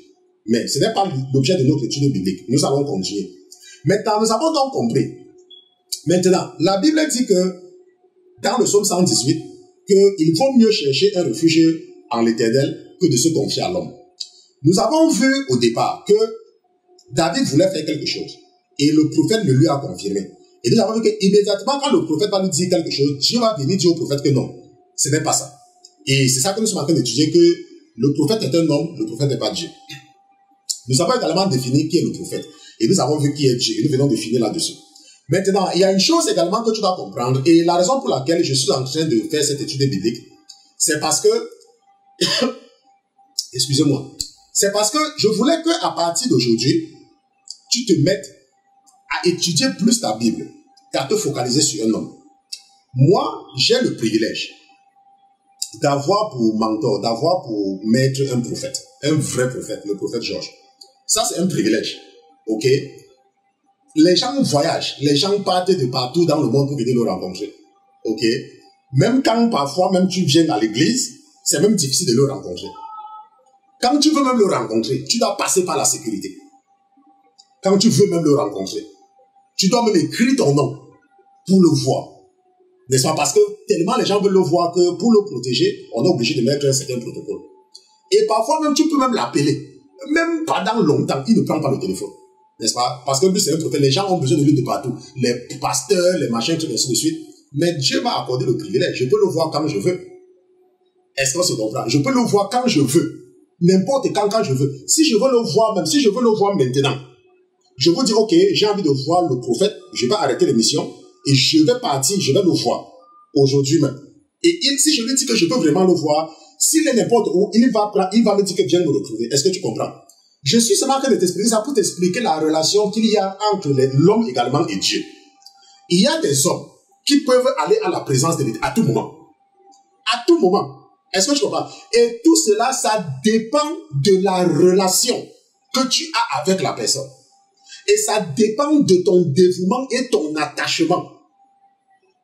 Mais ce n'est pas l'objet de notre étude biblique. Nous allons continuer. Maintenant, nous avons donc compris. Maintenant, la Bible dit que, dans le psaume 118, qu'il vaut mieux chercher un refuge en l'Éternel que de se confier à l'homme. Nous avons vu au départ que David voulait faire quelque chose. Et le prophète le lui a confirmé. Et nous avons vu qu'immédiatement, quand le prophète va lui dire quelque chose, Dieu va venir dire au prophète que non. Ce n'est pas ça. Et c'est ça que nous sommes en train d'étudier, que le prophète est un homme, le prophète n'est pas Dieu. Nous avons également défini qui est le prophète. Et nous avons vu qui est Dieu. Et nous venons de finir là-dessus. Maintenant, il y a une chose également que tu dois comprendre. Et la raison pour laquelle je suis en train de faire cette étude biblique, c'est parce que... Excusez-moi. C'est parce que je voulais qu'à partir d'aujourd'hui, tu te mettes à étudier plus ta Bible et à te focaliser sur un homme. Moi, j'ai le privilège d'avoir pour mentor, d'avoir pour maître un prophète, un vrai prophète, le prophète Georges. Ça, c'est un privilège. Ok? Les gens voyagent, les gens partent de partout dans le monde pour venir le rencontrer. Ok? Même quand parfois, même tu viens à l'église, c'est même difficile de le rencontrer. Quand tu veux même le rencontrer, tu dois passer par la sécurité. Quand tu veux même le rencontrer, tu dois même écrire ton nom pour le voir. N'est-ce pas? Parce que tellement les gens veulent le voir que pour le protéger, on est obligé de mettre un certain protocole. Et parfois même, tu peux même l'appeler. Même pendant longtemps, il ne prend pas le téléphone. N'est-ce pas? Parce que lui, c'est un prophète. Les gens ont besoin de lui de partout. Les pasteurs, les machins, tout ainsi de suite. Mais Dieu m'a accordé le privilège. Je peux le voir quand je veux. Est-ce qu'on se comprend? Je peux le voir quand je veux. N'importe quand je veux. Si je veux le voir, même si je veux le voir maintenant, je vous dis, ok, j'ai envie de voir le prophète, je vais arrêter l'émission et je vais partir, je vais le voir aujourd'hui même. Et si je lui dis que je peux vraiment le voir, s'il est n'importe où, il va me dire que viens me retrouver. Est-ce que tu comprends? Je suis seulement en train de t'expliquer ça pour t'expliquer la relation qu'il y a entre l'homme également et Dieu. Il y a des hommes qui peuvent aller à la présence de Dieu à tout moment. À tout moment. Est-ce que tu comprends? Et tout cela, ça dépend de la relation que tu as avec la personne. Et ça dépend de ton dévouement et ton attachement.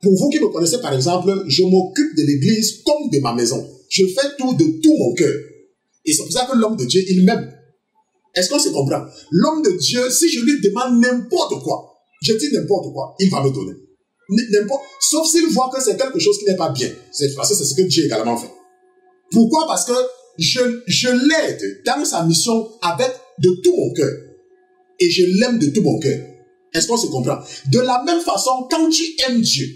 Pour vous qui me connaissez, par exemple, je m'occupe de l'église comme de ma maison. Je fais tout de tout mon cœur. Et c'est pour ça que l'homme de Dieu, il m'aime. Est-ce qu'on se comprend? L'homme de Dieu, si je lui demande n'importe quoi, je dis n'importe quoi, il va me donner. Sauf s'il voit que c'est quelque chose qui n'est pas bien. C'est parce que c'est ce que Dieu également fait. Pourquoi? Parce que je l'aide dans sa mission avec de tout mon cœur. Et je l'aime de tout mon cœur. Est-ce qu'on se comprend? De la même façon, quand tu aimes Dieu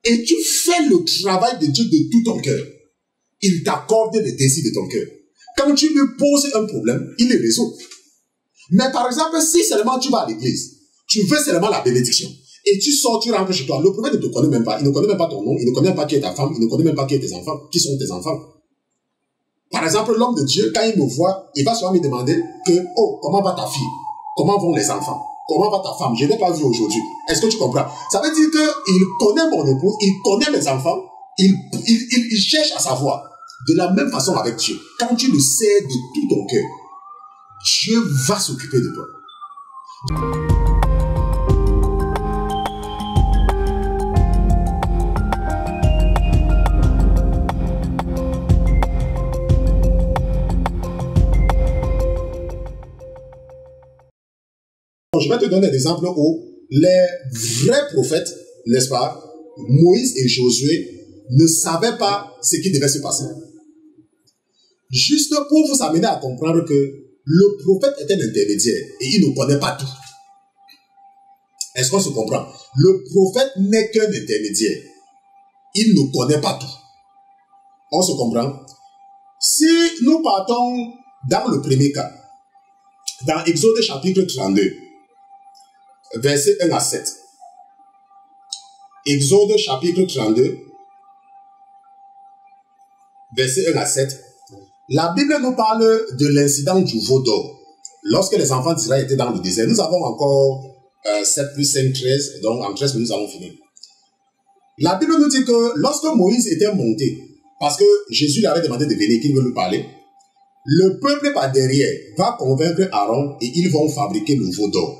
et tu fais le travail de Dieu de tout ton cœur, il t'accorde les désirs de ton cœur. Quand tu lui poses un problème, il les résout. Mais par exemple, si seulement tu vas à l'église, tu veux seulement la bénédiction, et tu sors, tu rentres chez toi, le prophète ne te connaît même pas, il ne connaît même pas ton nom, il ne connaît même pas qui est ta femme, il ne connaît même pas qui est tes enfants, qui sont tes enfants. Par exemple, l'homme de Dieu, quand il me voit, il va souvent me demander que, oh, comment va ta fille? Comment vont les enfants? Comment va ta femme? Je ne l'ai pas vu aujourd'hui. Est-ce que tu comprends? Ça veut dire qu'il connaît mon épouse, il connaît mes enfants, il cherche à savoir. De la même façon avec Dieu. Quand tu le sais de tout ton cœur, Dieu va s'occuper de toi. Je vais te donner des exemples où les vrais prophètes, n'est-ce pas, Moïse et Josué, ne savaient pas ce qui devait se passer. Juste pour vous amener à comprendre que le prophète est un intermédiaire et il ne connaît pas tout. Est-ce qu'on se comprend? Le prophète n'est qu'un intermédiaire. Il ne connaît pas tout. On se comprend? Si nous partons dans le premier cas, dans Exode chapitre 32, versets 1 à 7. Exode chapitre 32, versets 1 à 7. La Bible nous parle de l'incident du veau d'or. Lorsque les enfants d'Israël étaient dans le désert, nous avons encore 7 plus 5, 13, donc en 13 minutes nous allons finir. La Bible nous dit que lorsque Moïse était monté, parce que Jésus lui avait demandé de venir, qu'il veut lui parler, le peuple par derrière va convaincre Aaron et ils vont fabriquer le veau d'or.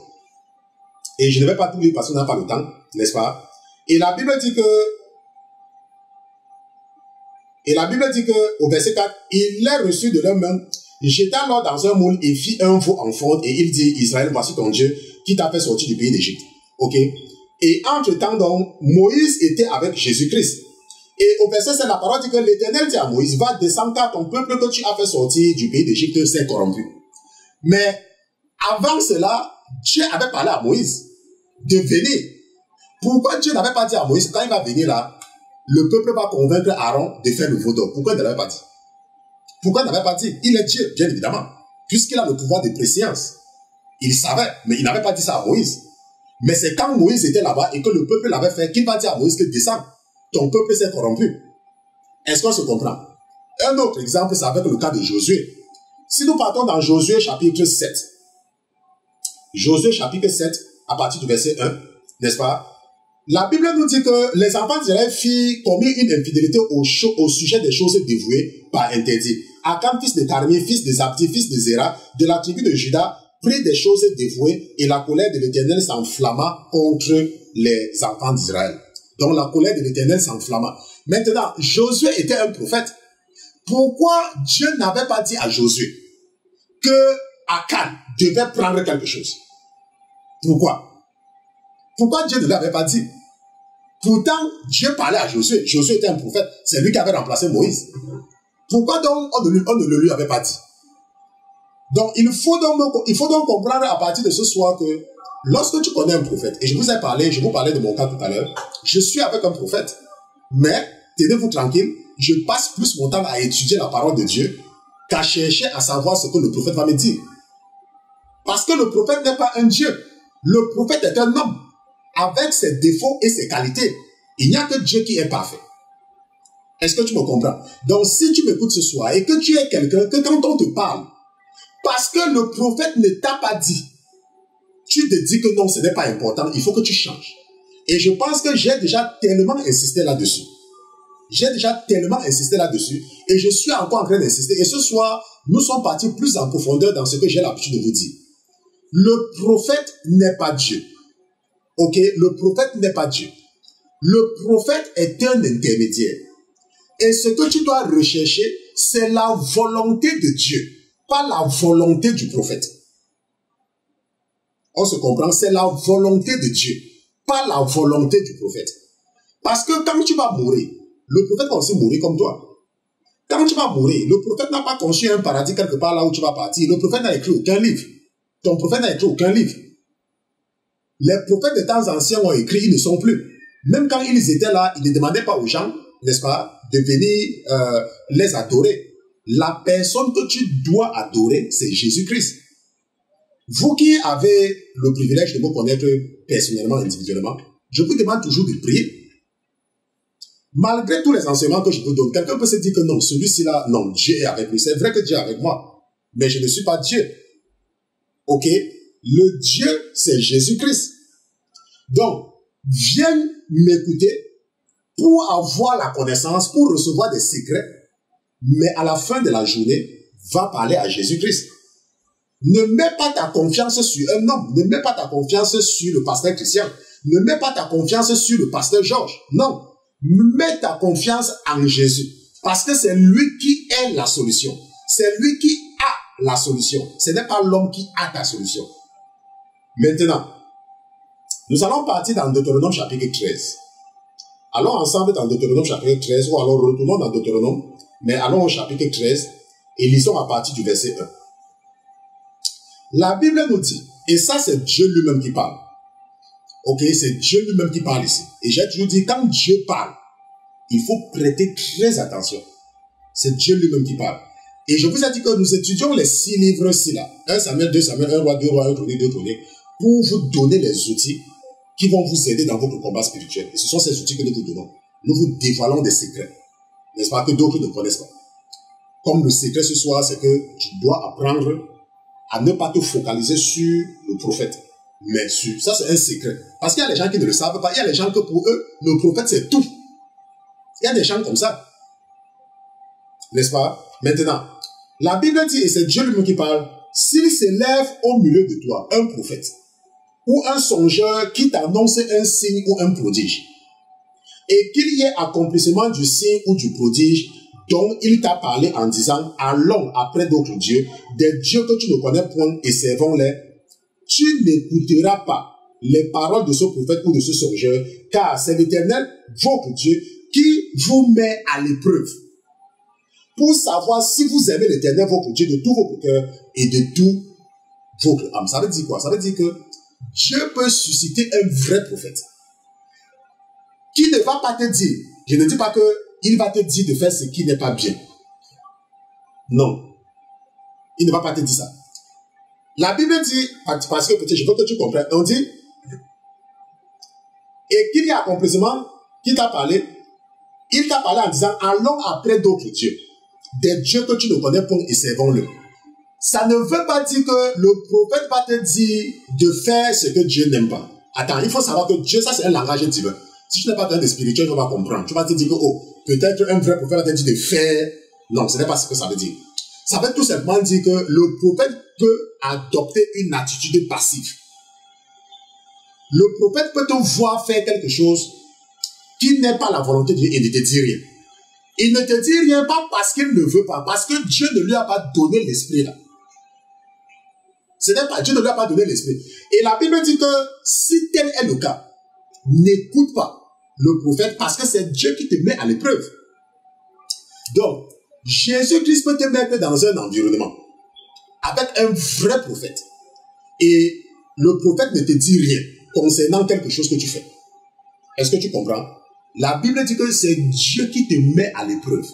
Et je ne vais pas tout lire parce qu'on n'a pas le temps, n'est-ce pas? Et la Bible dit que, au verset 4, il les reçut de leurs mains, jeta alors dans un moule et fit un veau en fonte, et il dit, Israël, voici ton Dieu qui t'a fait sortir du pays d'Égypte. Ok? Et entre-temps, donc, Moïse était avec Jésus-Christ. Et au verset 7, la parole dit que l'Éternel dit à Moïse, va descendre car ton peuple que tu as fait sortir du pays d'Égypte s'est corrompu. Mais avant cela, Dieu avait parlé à Moïse de venir. Pourquoi Dieu n'avait pas dit à Moïse, quand il va venir là, le peuple va convaincre Aaron de faire le veau d'or. Pourquoi il ne l'avait pas dit? Pourquoi il n'avait pas dit? Il est Dieu, bien évidemment, puisqu'il a le pouvoir de préscience. Il savait, mais il n'avait pas dit ça à Moïse. Mais c'est quand Moïse était là-bas et que le peuple l'avait fait qu'il va dire à Moïse que descends, ton peuple s'est corrompu. Est-ce qu'on se comprend? Un autre exemple, c'est avec le cas de Josué. Si nous partons dans Josué chapitre 7, Josué chapitre 7, à partir du verset 1, n'est-ce pas? La Bible nous dit que les enfants d'Israël firent commis une infidélité au sujet des choses dévouées par interdit. Akan, fils de Carmi, fils de Zabdi, fils de Zéra, de la tribu de Juda, prit des choses dévouées et la colère de l'Éternel s'enflamma contre les enfants d'Israël. Donc la colère de l'Éternel s'enflamma. Maintenant, Josué était un prophète. Pourquoi Dieu n'avait pas dit à Josué que Akan devait prendre quelque chose? Pourquoi? Pourquoi Dieu ne l'avait pas dit? Pourtant, Dieu parlait à Josué. Josué était un prophète. C'est lui qui avait remplacé Moïse. Pourquoi donc on ne le lui avait pas dit? Donc, il faut donc comprendre à partir de ce soir que lorsque tu connais un prophète, et je vous parlais de mon cas tout à l'heure, je suis avec un prophète, mais tenez-vous tranquille, je passe plus mon temps à étudier la parole de Dieu qu'à chercher à savoir ce que le prophète va me dire. Parce que le prophète n'est pas un Dieu. Le prophète est un homme avec ses défauts et ses qualités. Il n'y a que Dieu qui est parfait. Est-ce que tu me comprends? Donc, si tu m'écoutes ce soir et que tu es quelqu'un que quand on te parle, parce que le prophète ne t'a pas dit, tu te dis que non, ce n'est pas important, il faut que tu changes. Et je pense que j'ai déjà tellement insisté là-dessus. Et je suis encore en train d'insister. Et ce soir, nous sommes partis plus en profondeur dans ce que j'ai l'habitude de vous dire. Le prophète n'est pas Dieu. Ok? Le prophète n'est pas Dieu. Le prophète est un intermédiaire. Et ce que tu dois rechercher, c'est la volonté de Dieu, pas la volonté du prophète. On se comprend? C'est la volonté de Dieu, pas la volonté du prophète. Parce que quand tu vas mourir, le prophète va aussi mourir comme toi. Quand tu vas mourir, le prophète n'a pas conçu un paradis quelque part là où tu vas partir. Le prophète n'a écrit aucun livre. Ton prophète n'a écrit aucun livre. Les prophètes des temps anciens ont écrit, ils ne sont plus. Même quand ils étaient là, ils ne demandaient pas aux gens, n'est-ce pas, de venir les adorer. La personne que tu dois adorer, c'est Jésus-Christ. Vous qui avez le privilège de me connaître personnellement, individuellement, je vous demande toujours de prier. Malgré tous les enseignements que je vous donne, quelqu'un peut se dire que non, celui-ci là, non, Dieu est avec lui. C'est vrai que Dieu est avec moi, mais je ne suis pas Dieu. Ok? Le Dieu, c'est Jésus-Christ. Donc, viens m'écouter pour avoir la connaissance, pour recevoir des secrets, mais à la fin de la journée, va parler à Jésus-Christ. Ne mets pas ta confiance sur un homme, ne mets pas ta confiance sur le pasteur Christian, ne mets pas ta confiance sur le pasteur Georges. Non, mets ta confiance en Jésus, parce que c'est lui qui est la solution. C'est lui qui a la solution. Ce n'est pas l'homme qui a ta solution. Maintenant, nous allons partir dans Deutéronome chapitre 13. Allons ensemble dans Deutéronome chapitre 13, ou alors retournons dans Deutéronome, mais allons au chapitre 13 et lisons à partir du verset 1. La Bible nous dit, et ça c'est Dieu lui-même qui parle. Ok, c'est Dieu lui-même qui parle ici. Et j'ai toujours dit, quand Dieu parle, il faut prêter très attention. C'est Dieu lui-même qui parle. Et je vous ai dit que nous étudions les 6 livres-ci là. 1 Samuel, 2 Samuel, 1 roi, 2 rois, 1 chronique, 2 chroniques, pour vous donner les outils qui vont vous aider dans votre combat spirituel. Et ce sont ces outils que nous vous donnons. Nous vous dévoilons des secrets. N'est-ce pas, que d'autres ne connaissent pas. Comme le secret ce soir, c'est que tu dois apprendre à ne pas te focaliser sur le prophète. Mais sur, ça c'est un secret. Parce qu'il y a des gens qui ne le savent pas. Il y a des gens que pour eux, le prophète c'est tout. Il y a des gens comme ça. N'est-ce pas? Maintenant, la Bible dit, et c'est Dieu lui-même qui parle, s'il s'élève au milieu de toi, un prophète, ou un songeur qui t'annonce un signe ou un prodige, et qu'il y ait accomplissement du signe ou du prodige dont il t'a parlé en disant, allons après d'autres dieux, des dieux que tu ne connais point et servons-les, tu n'écouteras pas les paroles de ce prophète ou de ce songeur, car c'est l'Éternel, votre Dieu, qui vous met à l'épreuve pour savoir si vous aimez l'Éternel, votre Dieu, de tout votre cœur et de tout votre âme. Ça veut dire quoi? Ça veut dire que Dieu peut susciter un vrai prophète qui ne va pas te dire Je ne dis pas qu'il va te dire de faire ce qui n'est pas bien. Non. Il ne va pas te dire ça. La Bible dit, parce que peut-être je veux que tu comprennes, on dit, et qu'il y a accomplissement qui t'a parlé, il t'a parlé en disant, allons après d'autres dieux. Des dieux que tu ne connais pas et servons-le. Ça ne veut pas dire que le prophète va te dire de faire ce que Dieu n'aime pas. Attends, il faut savoir que Dieu, ça c'est un langage divin. Si tu n'es pas quelqu'un de spirituel, tu vas comprendre. Tu vas te dire que, oh, peut-être un vrai prophète va te dire de faire. Non, ce n'est pas ce que ça veut dire. Ça veut tout simplement dire que le prophète peut adopter une attitude passive. Le prophète peut te voir faire quelque chose qui n'est pas la volonté de Dieu et ne te dit rien. Il ne te dit rien pas parce qu'il ne veut pas, parce que Dieu ne lui a pas donné l'esprit là. Ce n'est pas, Dieu ne lui a pas donné l'esprit. Et la Bible dit que si tel est le cas, n'écoute pas le prophète parce que c'est Dieu qui te met à l'épreuve. Donc, Jésus-Christ peut te mettre dans un environnement avec un vrai prophète. Et le prophète ne te dit rien concernant quelque chose que tu fais. Est-ce que tu comprends? La Bible dit que c'est Dieu qui te met à l'épreuve.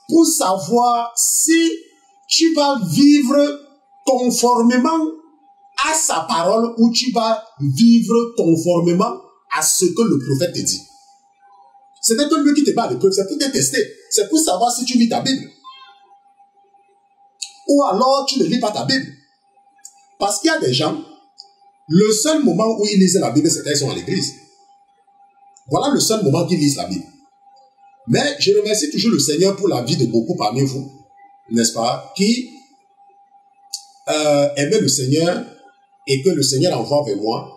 Pour savoir si tu vas vivre conformément à sa parole ou tu vas vivre conformément à ce que le prophète te dit. Ce n'est pas lui qui te met à l'épreuve, c'est pour te tester. C'est pour savoir si tu lis ta Bible. Ou alors tu ne lis pas ta Bible. Parce qu'il y a des gens, le seul moment où ils lisent la Bible, c'est quand ils sont à l'église. Voilà le seul moment qu'ils lisent la Bible. Mais je remercie toujours le Seigneur pour la vie de beaucoup parmi vous, n'est-ce pas, qui aimaient le Seigneur et que le Seigneur envoie vers moi.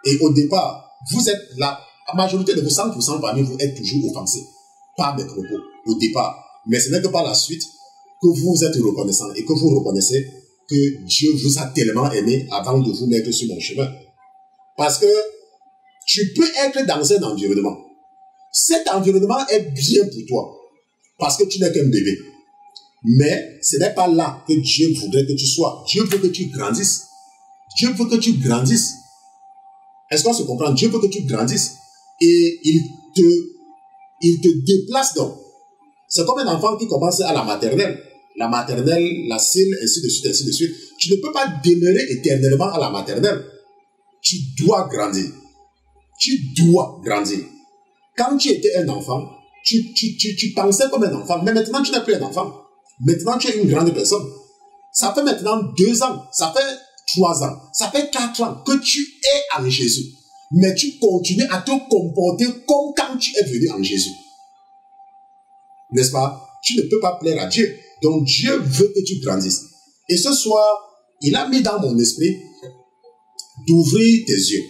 Et au départ, vous êtes là, la majorité de vous, 100% parmi vous, êtes toujours offensés par mes propos au départ. Mais ce n'est que par la suite que vous êtes reconnaissant et que vous reconnaissez que Dieu vous a tellement aimé avant de vous mettre sur mon chemin. Parce que tu peux être dans un environnement. Cet environnement est bien pour toi parce que tu n'es qu'un bébé. Mais ce n'est pas là que Dieu voudrait que tu sois. Dieu veut que tu grandisses. Dieu veut que tu grandisses. Est-ce qu'on se comprend? Dieu veut que tu grandisses. Et il te déplace donc. C'est comme un enfant qui commence à la maternelle. La maternelle, la CIL, ainsi de suite, ainsi de suite. Tu ne peux pas demeurer éternellement à la maternelle. Tu dois grandir. Tu dois grandir. Quand tu étais un enfant, tu pensais comme un enfant. Mais maintenant, tu n'es plus un enfant. Maintenant, tu es une grande personne. Ça fait maintenant 2 ans. Ça fait 3 ans. Ça fait 4 ans que tu es en Jésus. Mais tu continues à te comporter comme quand tu es venu en Jésus. N'est-ce pas? Tu ne peux pas plaire à Dieu. Donc Dieu veut que tu grandisses. Et ce soir, il a mis dans mon esprit d'ouvrir tes yeux.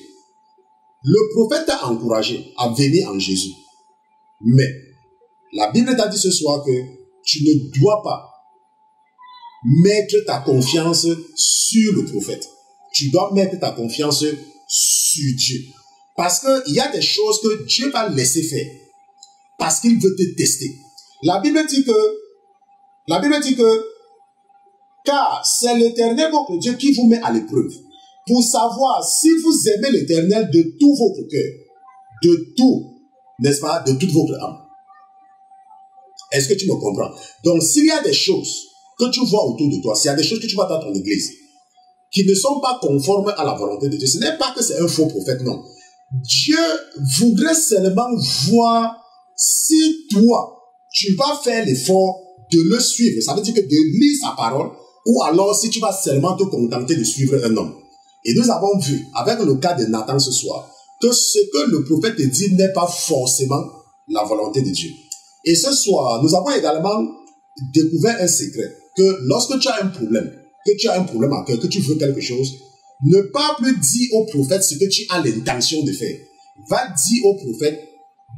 Le prophète t'a encouragé à venir en Jésus. Mais la Bible t'a dit ce soir que tu ne dois pas mettre ta confiance sur le prophète. Tu dois mettre ta confiance sur Dieu. Parce qu'il y a des choses que Dieu va laisser faire. Parce qu'il veut te tester. La Bible dit que car c'est l'Éternel votre Dieu qui vous met à l'épreuve pour savoir si vous aimez l'Éternel de tout votre cœur, de tout, n'est-ce pas, de toute votre âme. Est-ce que tu me comprends? Donc, s'il y a des choses que tu vois autour de toi, s'il y a des choses que tu vois dans ton église qui ne sont pas conformes à la volonté de Dieu, ce n'est pas que c'est un faux prophète, non. Dieu voudrait seulement voir si toi, tu vas faire l'effort de le suivre. Ça veut dire que de lire sa parole, ou alors si tu vas seulement te contenter de suivre un homme. Et nous avons vu, avec le cas de Nathan ce soir, que ce que le prophète te dit n'est pas forcément la volonté de Dieu. Et ce soir, nous avons également découvert un secret, que lorsque tu as un problème, à cœur, que tu veux quelque chose, ne pas plus dire au prophète ce que tu as l'intention de faire. Va dire au prophète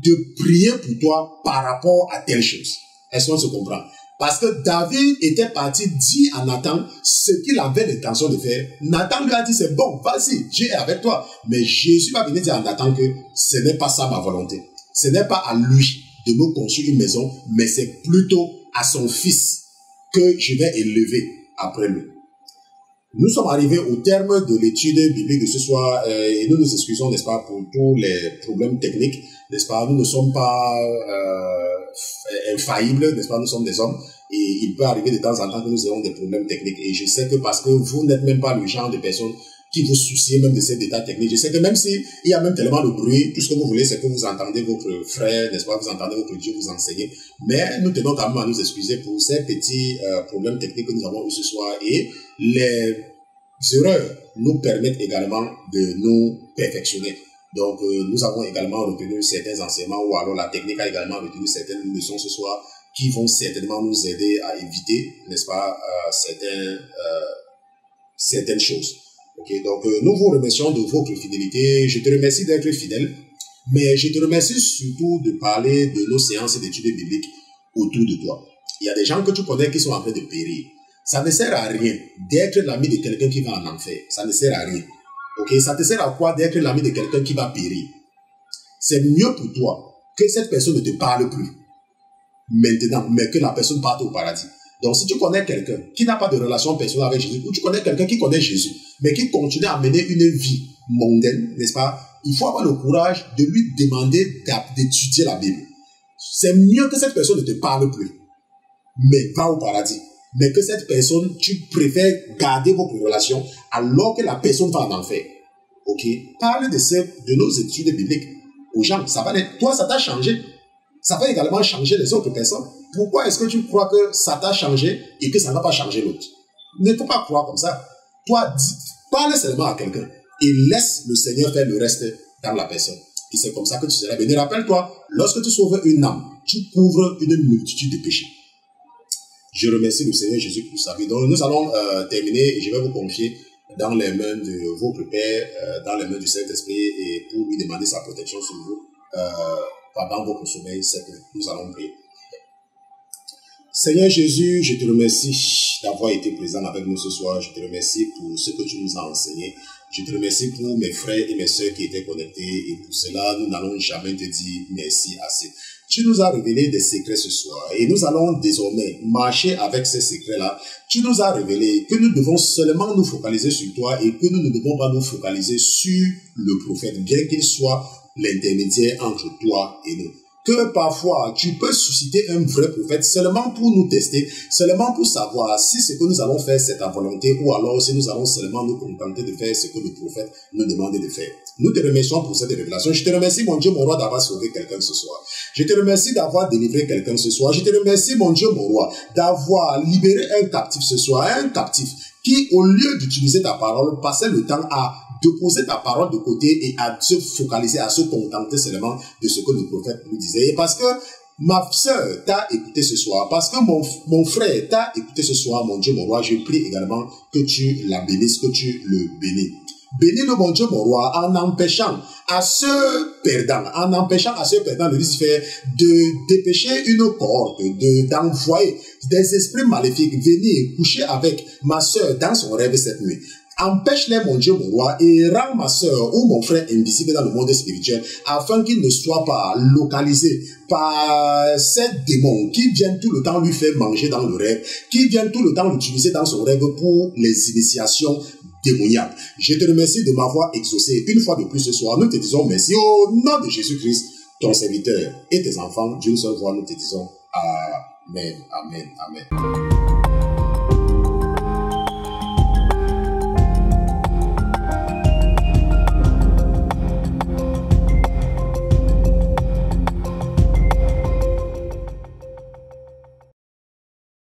de prier pour toi par rapport à telle chose. Est-ce qu'on se comprend? Parce que David était parti dire à Nathan ce qu'il avait l'intention de faire. Nathan lui a dit, c'est bon, vas-y, Dieu est avec toi. Mais Jésus va venir dire à Nathan que ce n'est pas ça ma volonté. Ce n'est pas à lui de me construire une maison, mais c'est plutôt à son fils que je vais élever après lui. Nous sommes arrivés au terme de l'étude biblique de ce soir et nous nous excusons, n'est-ce pas, pour tous les problèmes techniques. n'est-ce pas? Nous ne sommes pas infaillibles, n'est-ce pas? Nous sommes des hommes et il peut arriver de temps en temps que nous ayons des problèmes techniques. Et je sais que parce que vous n'êtes même pas le genre de personne qui vous souciez même de ces détails techniques. Je sais que même si il y a même tellement de bruit, tout ce que vous voulez, c'est que vous entendez votre frère, n'est-ce pas? Vous entendez votre Dieu vous enseigner. Mais nous tenons quand même à nous excuser pour ces petits problèmes techniques que nous avons eu ce soir. Et les erreurs nous permettent également de nous perfectionner. Donc, nous avons également retenu certains enseignements ou alors la technique a également retenu certaines leçons ce soir qui vont certainement nous aider à éviter, n'est-ce pas, certaines choses. Okay, donc, nous vous remercions de votre fidélité. Je te remercie d'être fidèle, mais je te remercie surtout de parler de nos séances d'études bibliques autour de toi. Il y a des gens que tu connais qui sont en train de périr. Ça ne sert à rien d'être l'ami de quelqu'un qui va en enfer. Ça ne sert à rien. Ok, ça te sert à quoi d'être l'ami de quelqu'un qui va périr? C'est mieux pour toi que cette personne ne te parle plus maintenant, mais que la personne parte au paradis. Donc, si tu connais quelqu'un qui n'a pas de relation personnelle avec Jésus, ou tu connais quelqu'un qui connaît Jésus, mais qui continue à mener une vie mondaine, n'est-ce pas? Il faut avoir le courage de lui demander d'étudier la Bible. C'est mieux que cette personne ne te parle plus, mais va au paradis. Mais que cette personne, tu préfères garder votre relation alors que la personne va en enfer. Ok? Parle de nos études bibliques aux gens. Ça va, toi, ça t'a changé. Ça va également changer les autres personnes. Pourquoi est-ce que tu crois que ça t'a changé et que ça ne va pas changer l'autre? Ne faut pas croire comme ça. Toi, parle seulement à quelqu'un et laisse le Seigneur faire le reste dans la personne. Et c'est comme ça que tu seras béni. Rappelle-toi, lorsque tu sauves une âme, tu couvres une multitude de péchés. Je remercie le Seigneur Jésus pour sa vie. Donc nous allons terminer et je vais vous confier dans les mains de votre Père, dans les mains du Saint-Esprit et pour lui demander sa protection sur vous pendant votre sommeil cette nuit. Nous allons prier. Seigneur Jésus, je te remercie d'avoir été présent avec nous ce soir. Je te remercie pour ce que tu nous as enseigné. Je te remercie pour mes frères et mes sœurs qui étaient connectés et pour cela, nous n'allons jamais te dire merci assez. Tu nous as révélé des secrets ce soir et nous allons désormais marcher avec ces secrets-là. Tu nous as révélé que nous devons seulement nous focaliser sur toi et que nous ne devons pas nous focaliser sur le prophète, bien qu'il soit l'intermédiaire entre toi et nous. Que parfois, tu peux susciter un vrai prophète seulement pour nous tester, seulement pour savoir si ce que nous allons faire, c'est ta volonté, ou alors si nous allons seulement nous contenter de faire ce que le prophète nous demande de faire. Nous te remercions pour cette révélation. Je te remercie, mon Dieu, mon roi, d'avoir sauvé quelqu'un ce soir. Je te remercie d'avoir délivré quelqu'un ce soir. Je te remercie, mon Dieu, mon roi, d'avoir libéré un captif ce soir, un captif qui, au lieu d'utiliser ta parole, passait le temps à de poser ta parole de côté et à se focaliser, à se contenter seulement de ce que le prophète nous disait. Et parce que ma sœur t'a écouté ce soir, parce que mon frère t'a écouté ce soir, mon Dieu, mon roi, je prie également que tu la bénisses, que tu le bénis. Bénis-le, mon Dieu, mon roi, en empêchant à ce perdant de Lucifer de dépêcher une cohorte, d'envoyer des esprits maléfiques venir coucher avec ma sœur dans son rêve cette nuit. Empêche-les, mon Dieu, mon roi, et rends ma sœur ou mon frère invisible dans le monde spirituel, afin qu'il ne soit pas localisé par ces démons qui viennent tout le temps lui faire manger dans le rêve, qui viennent tout le temps l'utiliser dans son rêve pour les initiations démoniaques. Je te remercie de m'avoir exaucé une fois de plus ce soir. Nous te disons merci au nom de Jésus-Christ, ton serviteur et tes enfants. D'une seule voix, nous te disons Amen, Amen, Amen.